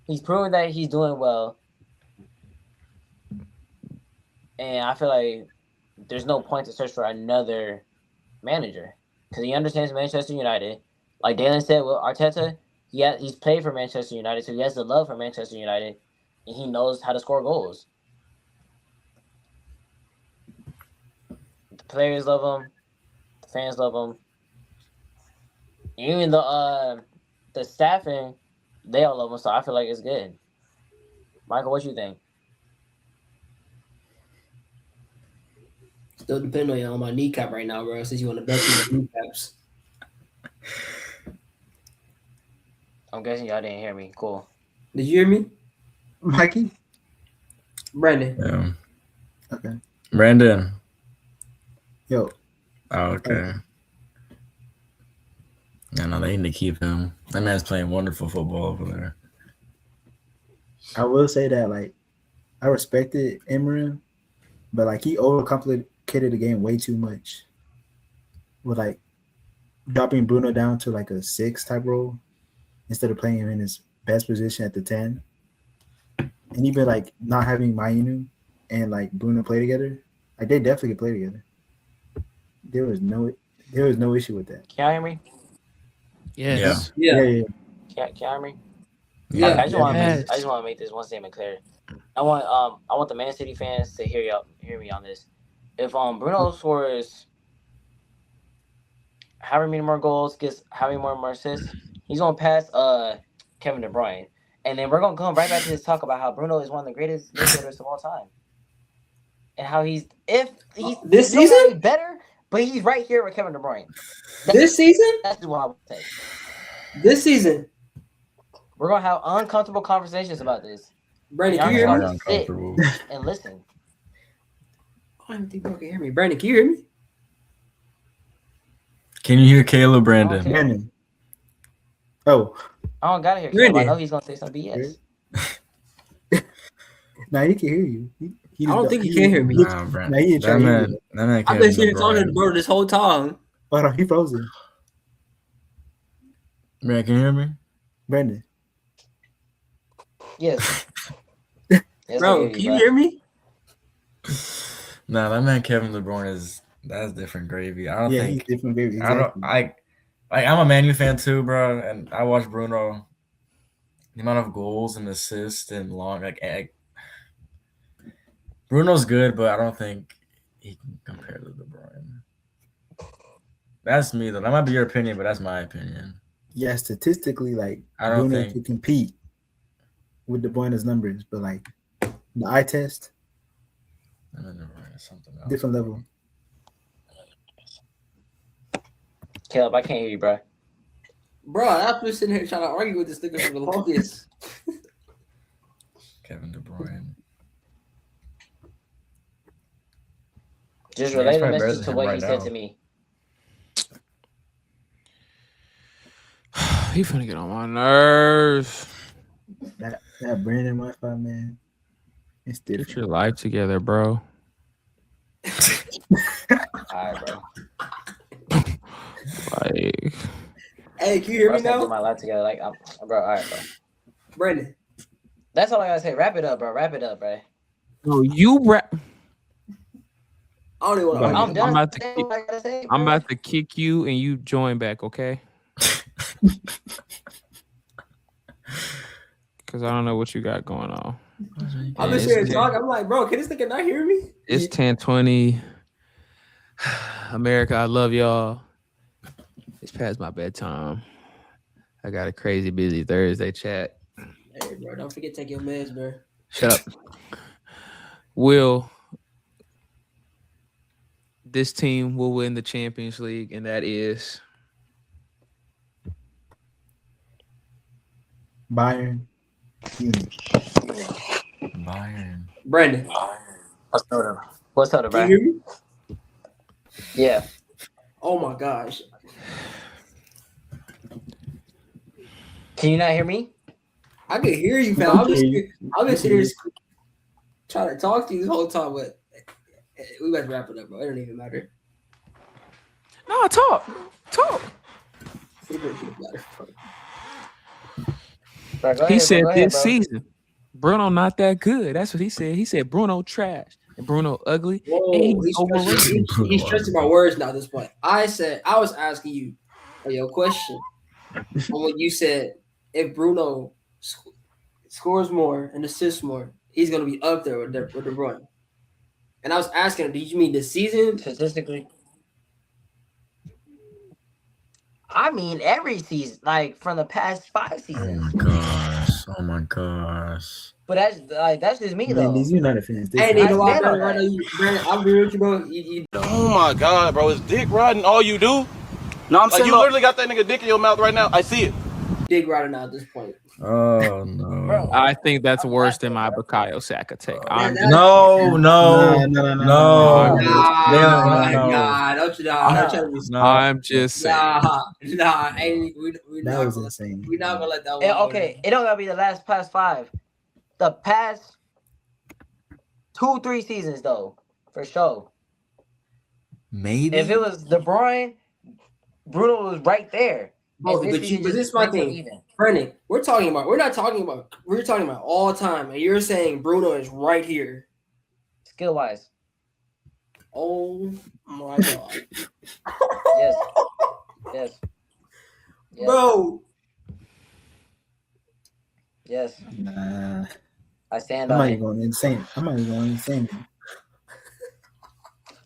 Speaker 4: He's proven that he's doing well, and I feel like there's no point to search for another manager because he understands Manchester United. Like Dalen said, with Arteta, he's played for Manchester United, so he has the love for Manchester United, and he knows how to score goals. The players love him. The fans love him. Even the staffing, they all love him, so I feel like it's good. Michael, what you think?
Speaker 7: Still depending on my kneecap right now, bro. Since you want to bet me the kneecaps.
Speaker 4: I'm guessing y'all didn't hear me. Cool.
Speaker 7: Did you hear me?
Speaker 2: Mikey?
Speaker 7: Brandon.
Speaker 6: Yeah.
Speaker 2: Okay.
Speaker 6: Brandon.
Speaker 2: Yo.
Speaker 6: Oh, okay. Yeah, no, they need to keep him. That man's playing wonderful football over there.
Speaker 2: I will say that, like, I respected Emery, but like he overcomplicated the game way too much. With like dropping Bruno down to like a 6 type role instead of playing him in his best position at the 10. And even like not having Mainu and like Bruno play together, like they definitely could play together. There was no issue with that.
Speaker 4: Can y'all hear me?
Speaker 1: Yes.
Speaker 2: Yeah.
Speaker 4: Can y'all hear me?
Speaker 7: Yeah.
Speaker 4: I just want to
Speaker 1: Yes.
Speaker 4: make this one statement clear. I want the Man City fans to hear me on this. If Bruno scores however many more goals, gets however many more assists, he's gonna pass Kevin De Bruyne. And then we're gonna come right back to this talk about how Bruno is one of the greatest midfielders of all time. And how he's
Speaker 7: this season
Speaker 4: better, but he's right here with Kevin De Bruyne.
Speaker 7: This season?
Speaker 4: That's what I would say.
Speaker 7: This season.
Speaker 4: We're gonna have uncomfortable conversations about this.
Speaker 7: Brandon, can you hear me?
Speaker 4: Sit and listen.
Speaker 7: I don't think bro can hear me. Brandon, can you hear me?
Speaker 6: Can you hear Caleb, Brandon?
Speaker 2: Brandon. Oh.
Speaker 4: I don't gotta hear Caleb. I know he's gonna say some BS.
Speaker 2: Nah, he can hear you.
Speaker 7: I don't think he can hear me.
Speaker 6: Nah, Brandon. That man
Speaker 7: I've been sitting talking to bro this whole time.
Speaker 2: Oh no, he frozen.
Speaker 6: Man, can you hear me?
Speaker 2: Brandon.
Speaker 4: Yes.
Speaker 7: Bro, can you hear me?
Speaker 6: Nah, that man Kevin De Bruyne that's different gravy. I don't think
Speaker 2: he's different gravy. Exactly.
Speaker 6: I'm a Man U fan too, bro, and I watch Bruno. The amount of goals and assists and Bruno's good, but I don't think he can compare to De Bruyne. That's me though. That might be your opinion, but that's my opinion.
Speaker 2: Yeah, statistically, like
Speaker 6: I don't
Speaker 2: Bruno
Speaker 6: think
Speaker 2: could compete with De Bruyne's numbers, but like the eye test,
Speaker 6: something else.
Speaker 2: different level.
Speaker 4: Caleb, I can't hear you, bro.
Speaker 7: Bro, I've been sitting here trying to argue with this nigga for the longest.
Speaker 6: Kevin De Bruyne.
Speaker 4: Just relay the message to what he said to me.
Speaker 1: He finna get on my nerves.
Speaker 2: That Brandon Wi-Fi, man. It's different.
Speaker 1: Get your life together, bro.
Speaker 4: Alright, bro.
Speaker 1: Like,
Speaker 7: hey, can you hear me now?
Speaker 4: Get my life together, bro. All right, bro.
Speaker 7: Brandon.
Speaker 4: That's all I gotta say. Wrap it up, bro.
Speaker 1: No, you rap.
Speaker 7: I don't even want to.
Speaker 4: I'm done.
Speaker 1: I'm about to kick you and you join back, okay? Because I don't know what you got going on.
Speaker 7: I'm just here talking. I'm like, bro, can this nigga not hear me?
Speaker 1: It's 10:20. America, I love y'all. It's past my bedtime. I got a crazy busy Thursday chat.
Speaker 7: Hey, bro, don't forget to take your meds, bro.
Speaker 1: Shut up. This team will win the Champions League, and that is
Speaker 2: Bayern.
Speaker 6: Bayern.
Speaker 7: Brandon.
Speaker 4: What's up, bro?
Speaker 7: Can you hear me?
Speaker 4: Yeah.
Speaker 7: Oh my gosh.
Speaker 4: Can you not hear me?
Speaker 7: I can hear you, fam. I've been sitting here trying to talk to you this whole time, but we better wrap it up, bro. It don't even matter.
Speaker 1: no talk.
Speaker 7: It don't even matter, bro.
Speaker 4: Bro, go
Speaker 1: He
Speaker 4: ahead,
Speaker 1: said
Speaker 4: bro. Go ahead,
Speaker 1: this
Speaker 4: bro.
Speaker 1: season, Bruno not that good. That's what he said. He said Bruno trash and Bruno ugly.
Speaker 7: Whoa,
Speaker 1: and
Speaker 7: he's stretching my words now at this point. I was asking you your question when you said if Bruno scores more and assists more, he's gonna be up there with De Bruyne. And I was asking him, did you mean this season?
Speaker 4: Statistically. I mean every season, like from the past 5 seasons.
Speaker 6: Oh my gosh.
Speaker 4: But that's just me though.
Speaker 2: Man, these United fans.
Speaker 7: Hey, you know what, Brandon? I'm agree with you, bro.
Speaker 13: Oh my God, bro! Is dick riding all you do?
Speaker 10: No, I'm
Speaker 13: Like
Speaker 10: saying
Speaker 13: you literally got that nigga dick in your mouth right now. I see it.
Speaker 7: Dick riding out at this point.
Speaker 6: Oh no.
Speaker 4: Bro,
Speaker 1: I think that's worse than my Bukayo Saka take.
Speaker 6: No.
Speaker 7: Nah, don't you
Speaker 1: I'm just saying.
Speaker 7: Nah, hey,
Speaker 2: That was insane.
Speaker 7: We're not gonna let that one.
Speaker 4: okay, it don't gotta be the past 5. The past 2-3 seasons though, for sure.
Speaker 6: Maybe
Speaker 4: If it was De Bruyne, Bruno was right there.
Speaker 7: Bro, but this is my thing. Brandon, we're talking about all time, and you're saying Bruno is right here.
Speaker 4: Skill wise.
Speaker 7: Oh my god.
Speaker 4: Yes. Yes. Yes.
Speaker 7: Bro.
Speaker 4: Yes.
Speaker 2: Nah.
Speaker 4: I stand
Speaker 2: I
Speaker 4: on
Speaker 2: might
Speaker 4: it.
Speaker 2: be going insane.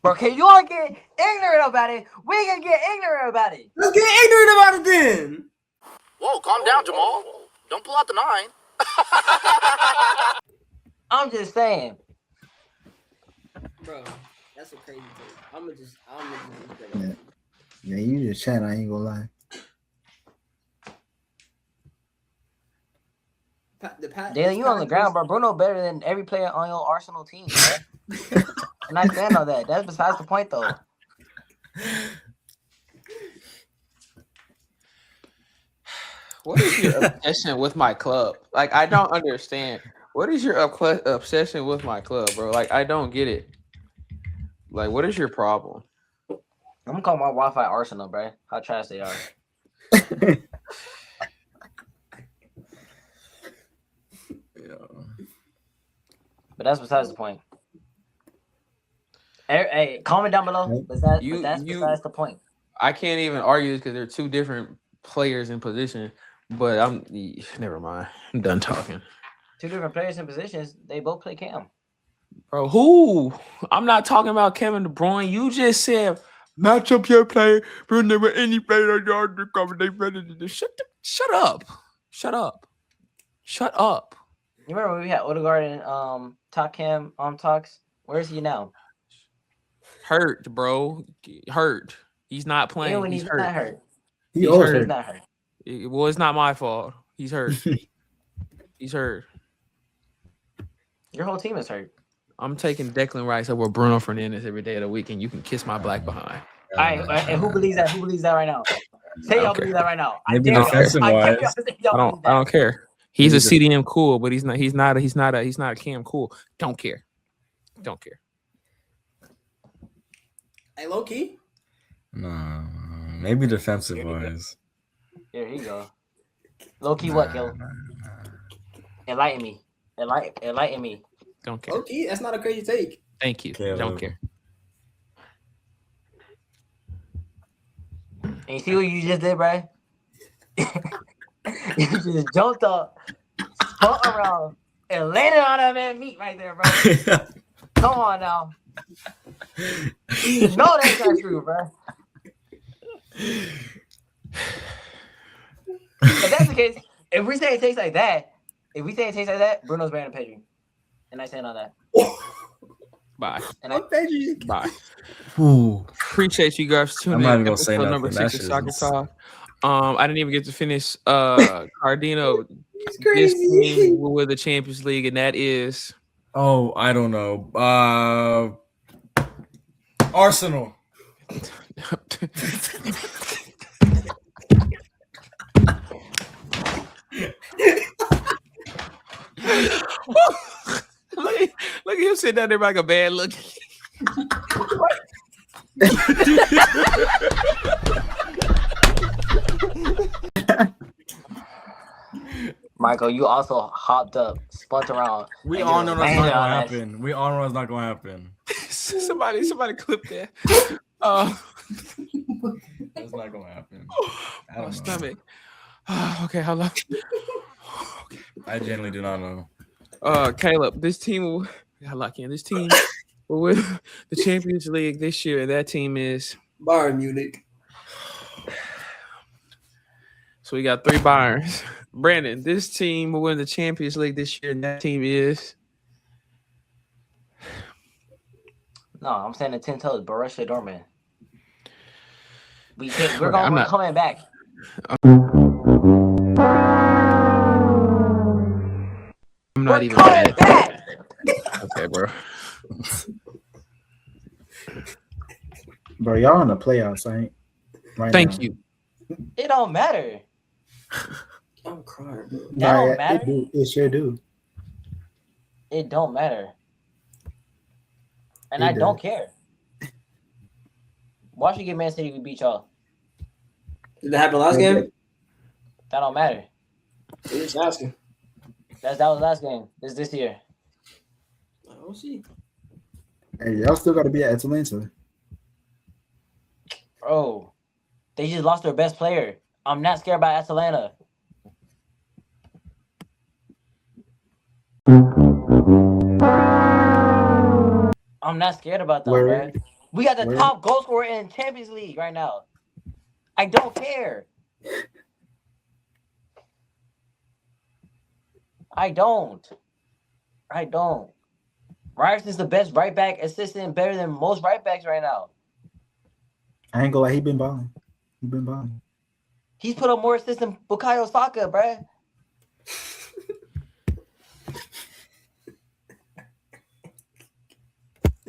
Speaker 4: Bro, can you all get ignorant about it? We can get ignorant about it.
Speaker 7: Let's get ignorant about it then.
Speaker 13: Whoa, calm down, Jamal. Don't pull out the 9.
Speaker 4: I'm just saying.
Speaker 7: Bro, that's a crazy take. I'm gonna just
Speaker 2: Yeah, you just chat. I ain't gonna lie.
Speaker 4: Daly, you on the ground, bro. Bruno better than every player on your Arsenal team, bro. And I stand on that. That's besides the point, though.
Speaker 1: What is your obsession with my club? Like, I don't understand. What is your obsession with my club, bro? Like, I don't get it. Like, what is your problem?
Speaker 4: I'm gonna call my Wi-Fi Arsenal, bro. How trash they are. But that's besides the point. Hey, comment down below. But that's besides the point.
Speaker 1: I can't even argue this because they're two different players in position. But never mind. I'm done talking.
Speaker 4: Two different players in positions. They both play Cam.
Speaker 1: Bro, who? I'm not talking about Kevin De Bruyne. You just said match up your player. Bruno with any player on your undercover. They better than this. Shut up. Shut up. Shut up.
Speaker 4: You remember when we had Odegaard and Top Cam talks? Where is he now?
Speaker 1: Hurt, bro. Hurt. He's not playing.
Speaker 4: Even when he's not hurt.
Speaker 2: He's hurt.
Speaker 4: He's not hurt.
Speaker 1: Well, it's not my fault. He's hurt. He's hurt.
Speaker 4: Your whole team is hurt.
Speaker 1: I'm taking Declan Rice over Bruno Fernandes every day of the week, and you can kiss my black behind.
Speaker 4: All right, and who believes that? Who believes that right now? Say y'all believe that right now.
Speaker 6: Maybe defensive-wise.
Speaker 1: I don't care. He's a CDM cool, but he's not a Cam cool. Don't care.
Speaker 7: Hey, low key.
Speaker 6: No, maybe defensive-wise.
Speaker 4: Here you go. Low key, what, Gil? Enlighten me. Enlighten me.
Speaker 1: Don't care.
Speaker 7: Low key, that's not a crazy take.
Speaker 1: Thank you. Don't care.
Speaker 4: And you see what you just did, bro? You just jumped up, spun around, and landed on that man meat right there, bro. Come on now. You know that's not true, bro. If that's the case, if we say it tastes like that, Bruno's better than Pedri. And I stand on that.
Speaker 1: Bye.
Speaker 7: Pedri.
Speaker 1: Bye.
Speaker 6: Ooh.
Speaker 1: Appreciate you guys tuning in.
Speaker 6: I'm not even gonna say
Speaker 1: Episode
Speaker 6: nothing.
Speaker 1: number 6 of Soccer
Speaker 6: Is...
Speaker 1: Talk. I didn't even get to finish Cardino. This team will win the Champions League, and that is
Speaker 6: I don't know. Arsenal.
Speaker 1: Look at him sitting down there like a bad look.
Speaker 6: Michael, you also hopped up, spun around. We all know that's not gonna happen. We all know that's not gonna happen.
Speaker 1: Somebody clip that.
Speaker 6: That's not gonna happen.
Speaker 1: My stomach. Okay, how long?
Speaker 6: Okay. I genuinely do not know.
Speaker 1: Caleb, this team will win the Champions League this year, and that team is
Speaker 7: Bayern Munich.
Speaker 1: So we got 3 Bayerns. Brandon, this team will win the Champions League this year, and that team is.
Speaker 4: No, I'm saying the 10 toes, Borussia Dortmund. We're coming back.
Speaker 1: I'm not even mad. Okay, bro.
Speaker 2: Bro, y'all in the playoffs, ain't? Right
Speaker 1: Thank
Speaker 2: now.
Speaker 1: you.
Speaker 4: It don't matter.
Speaker 7: I'm crying, bro.
Speaker 4: That don't matter.
Speaker 2: It sure do.
Speaker 4: It don't matter. And I don't care. Watch Washington Man City we beat y'all.
Speaker 7: Did that happen last game?
Speaker 4: That don't matter.
Speaker 7: We're just asking.
Speaker 4: That was last game. This year.
Speaker 7: We'll see.
Speaker 2: Hey, y'all still got to be at Atlanta.
Speaker 4: Bro, they just lost their best player. I'm not scared about Atalanta. I'm not scared about them, bro. We got the top goal scorer in Champions League right now. I don't care. I don't. Ryerson's the best right back assistant, better than most right backs right now.
Speaker 2: I ain't gonna lie, he been balling.
Speaker 4: He's put up more assists than Bukayo Saka, bruh.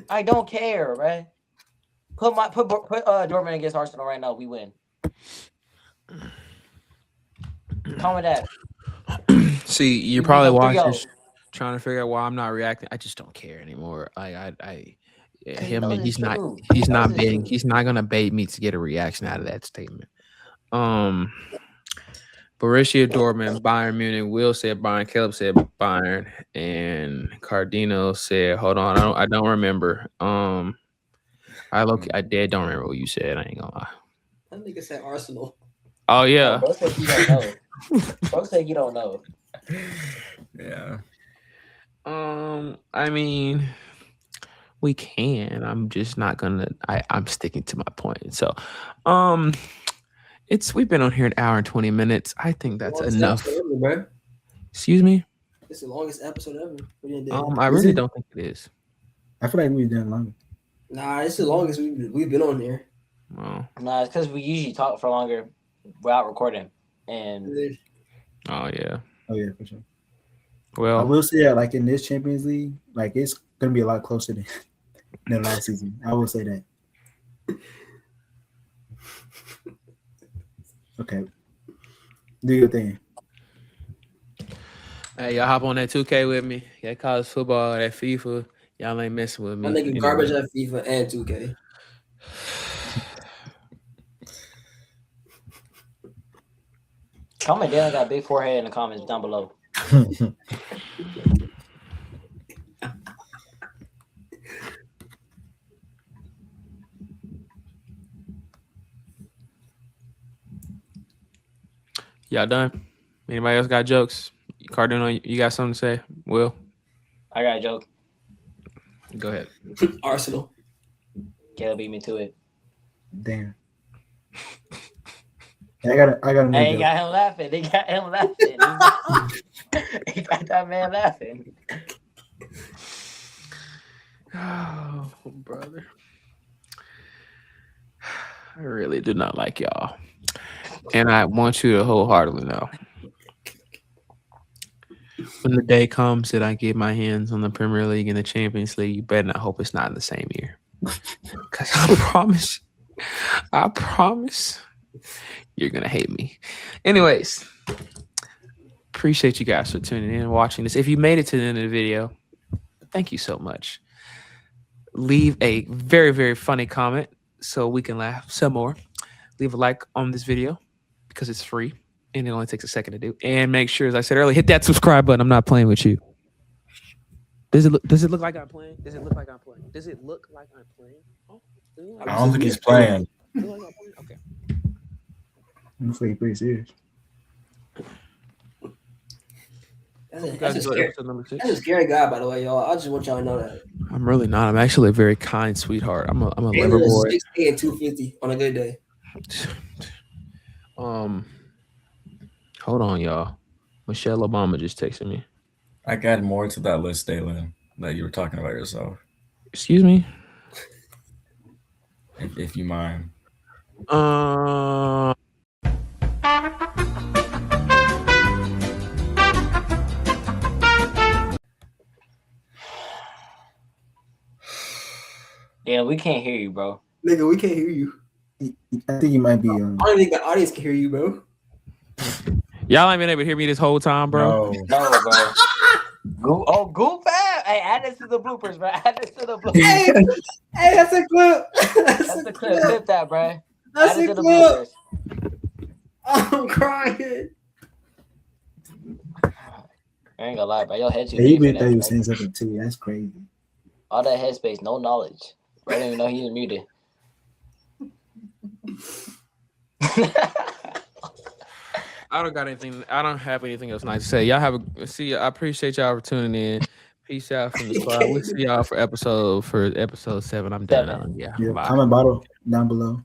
Speaker 4: I don't care, bruh. Put Dortmund against Arsenal right now. We win. Come with that.
Speaker 1: See, you're probably watching this, trying to figure out why I'm not reacting. I just don't care anymore. He's not gonna bait me to get a reaction out of that statement. Borussia Dortmund, Bayern Munich. Will said Bayern. Caleb said Bayern, and Cardino said, "Hold on, I don't remember." I don't remember what you said. I ain't gonna lie.
Speaker 7: I think it said Arsenal.
Speaker 1: Oh yeah.
Speaker 4: Bro said you don't know. Bro said you don't know.
Speaker 6: Yeah.
Speaker 1: I mean, we can. I'm just not gonna. I'm sticking to my point. So, we've been on here an hour and 20 minutes. I think that's enough.
Speaker 7: Ever,
Speaker 1: Excuse me.
Speaker 7: It's the longest episode ever.
Speaker 1: I really don't think it is.
Speaker 2: I feel like we've done longer.
Speaker 7: Nah, it's the longest we've been on here.
Speaker 1: Oh.
Speaker 4: Nah, it's because we usually talk for longer without recording. And
Speaker 1: oh yeah,
Speaker 2: for sure.
Speaker 1: Well,
Speaker 2: I will say that, like, in this Champions League, like, it's gonna be a lot closer than last season. I will say that. Okay, do your thing.
Speaker 1: Hey, y'all hop on that 2K with me. That college football, that FIFA. Y'all ain't messing with me.
Speaker 7: I'm thinking garbage at FIFA and 2K.
Speaker 4: Comment down, got a big forehead in the comments down below.
Speaker 1: Y'all done? Anybody else got jokes? Cardino, you got something to say? Will?
Speaker 4: I got a joke.
Speaker 1: Go ahead.
Speaker 7: Arsenal.
Speaker 4: Caleb beat me to it.
Speaker 2: Damn. I got a
Speaker 4: Hey, he got him laughing. He got that man laughing.
Speaker 1: Oh, brother. I really do not like y'all. And I want you to wholeheartedly know. When the day comes that I get my hands on the Premier League and the Champions League, you better not hope it's not in the same year. Because I promise you're going to hate me. Anyways, appreciate you guys for tuning in and watching this. If you made it to the end of the video, thank you so much. Leave a very, very funny comment so we can laugh some more. Leave a like on this video because it's free and it only takes a second to do. And make sure, as I said earlier, hit that subscribe button. I'm not playing with you. Does it look like I'm playing? Does it look like I'm playing? Does it look like I'm playing? Oh,
Speaker 6: I don't think he's playing.
Speaker 1: Okay.
Speaker 2: Looks like pretty serious.
Speaker 7: That's a scary guy, by the way, y'all. I just want y'all to know that.
Speaker 1: I'm really not. I'm actually a very kind sweetheart. I'm a liver boy.
Speaker 7: 6'8" and 250 on a good day.
Speaker 1: Hold on, y'all. Michelle Obama just texted me.
Speaker 6: I got more to that list, Dalen, that you were talking about yourself.
Speaker 1: Excuse me?
Speaker 6: If you mind.
Speaker 4: Yeah, we can't hear you, bro.
Speaker 7: Nigga, we can't hear you.
Speaker 2: I think you might be.
Speaker 7: I don't think the audience can hear you, bro.
Speaker 1: Y'all ain't been able to hear me this whole time, bro.
Speaker 4: No, bro. Goof ass. Hey, add this to the bloopers, bro. Add this to the bloopers.
Speaker 7: Hey, that's a clip.
Speaker 4: That's a clip. Clip that, bro.
Speaker 7: That's
Speaker 4: add it
Speaker 7: a
Speaker 4: to the
Speaker 7: clip.
Speaker 4: bloopers.
Speaker 7: I'm crying.
Speaker 4: I ain't gonna lie, bro. Your head too
Speaker 2: Yeah, he
Speaker 4: big for
Speaker 2: really thought he
Speaker 4: that.
Speaker 2: was saying something too. That's crazy.
Speaker 4: All that headspace, no knowledge. Bro, I didn't even know he was muted.
Speaker 1: I don't got anything. I don't have anything else nice to say. Y'all have a see. I appreciate y'all for tuning in. Peace out from the squad. We'll see y'all for episode 7. I'm done. Yeah.
Speaker 2: Yeah,
Speaker 1: Bye.
Speaker 2: comment bottle down below.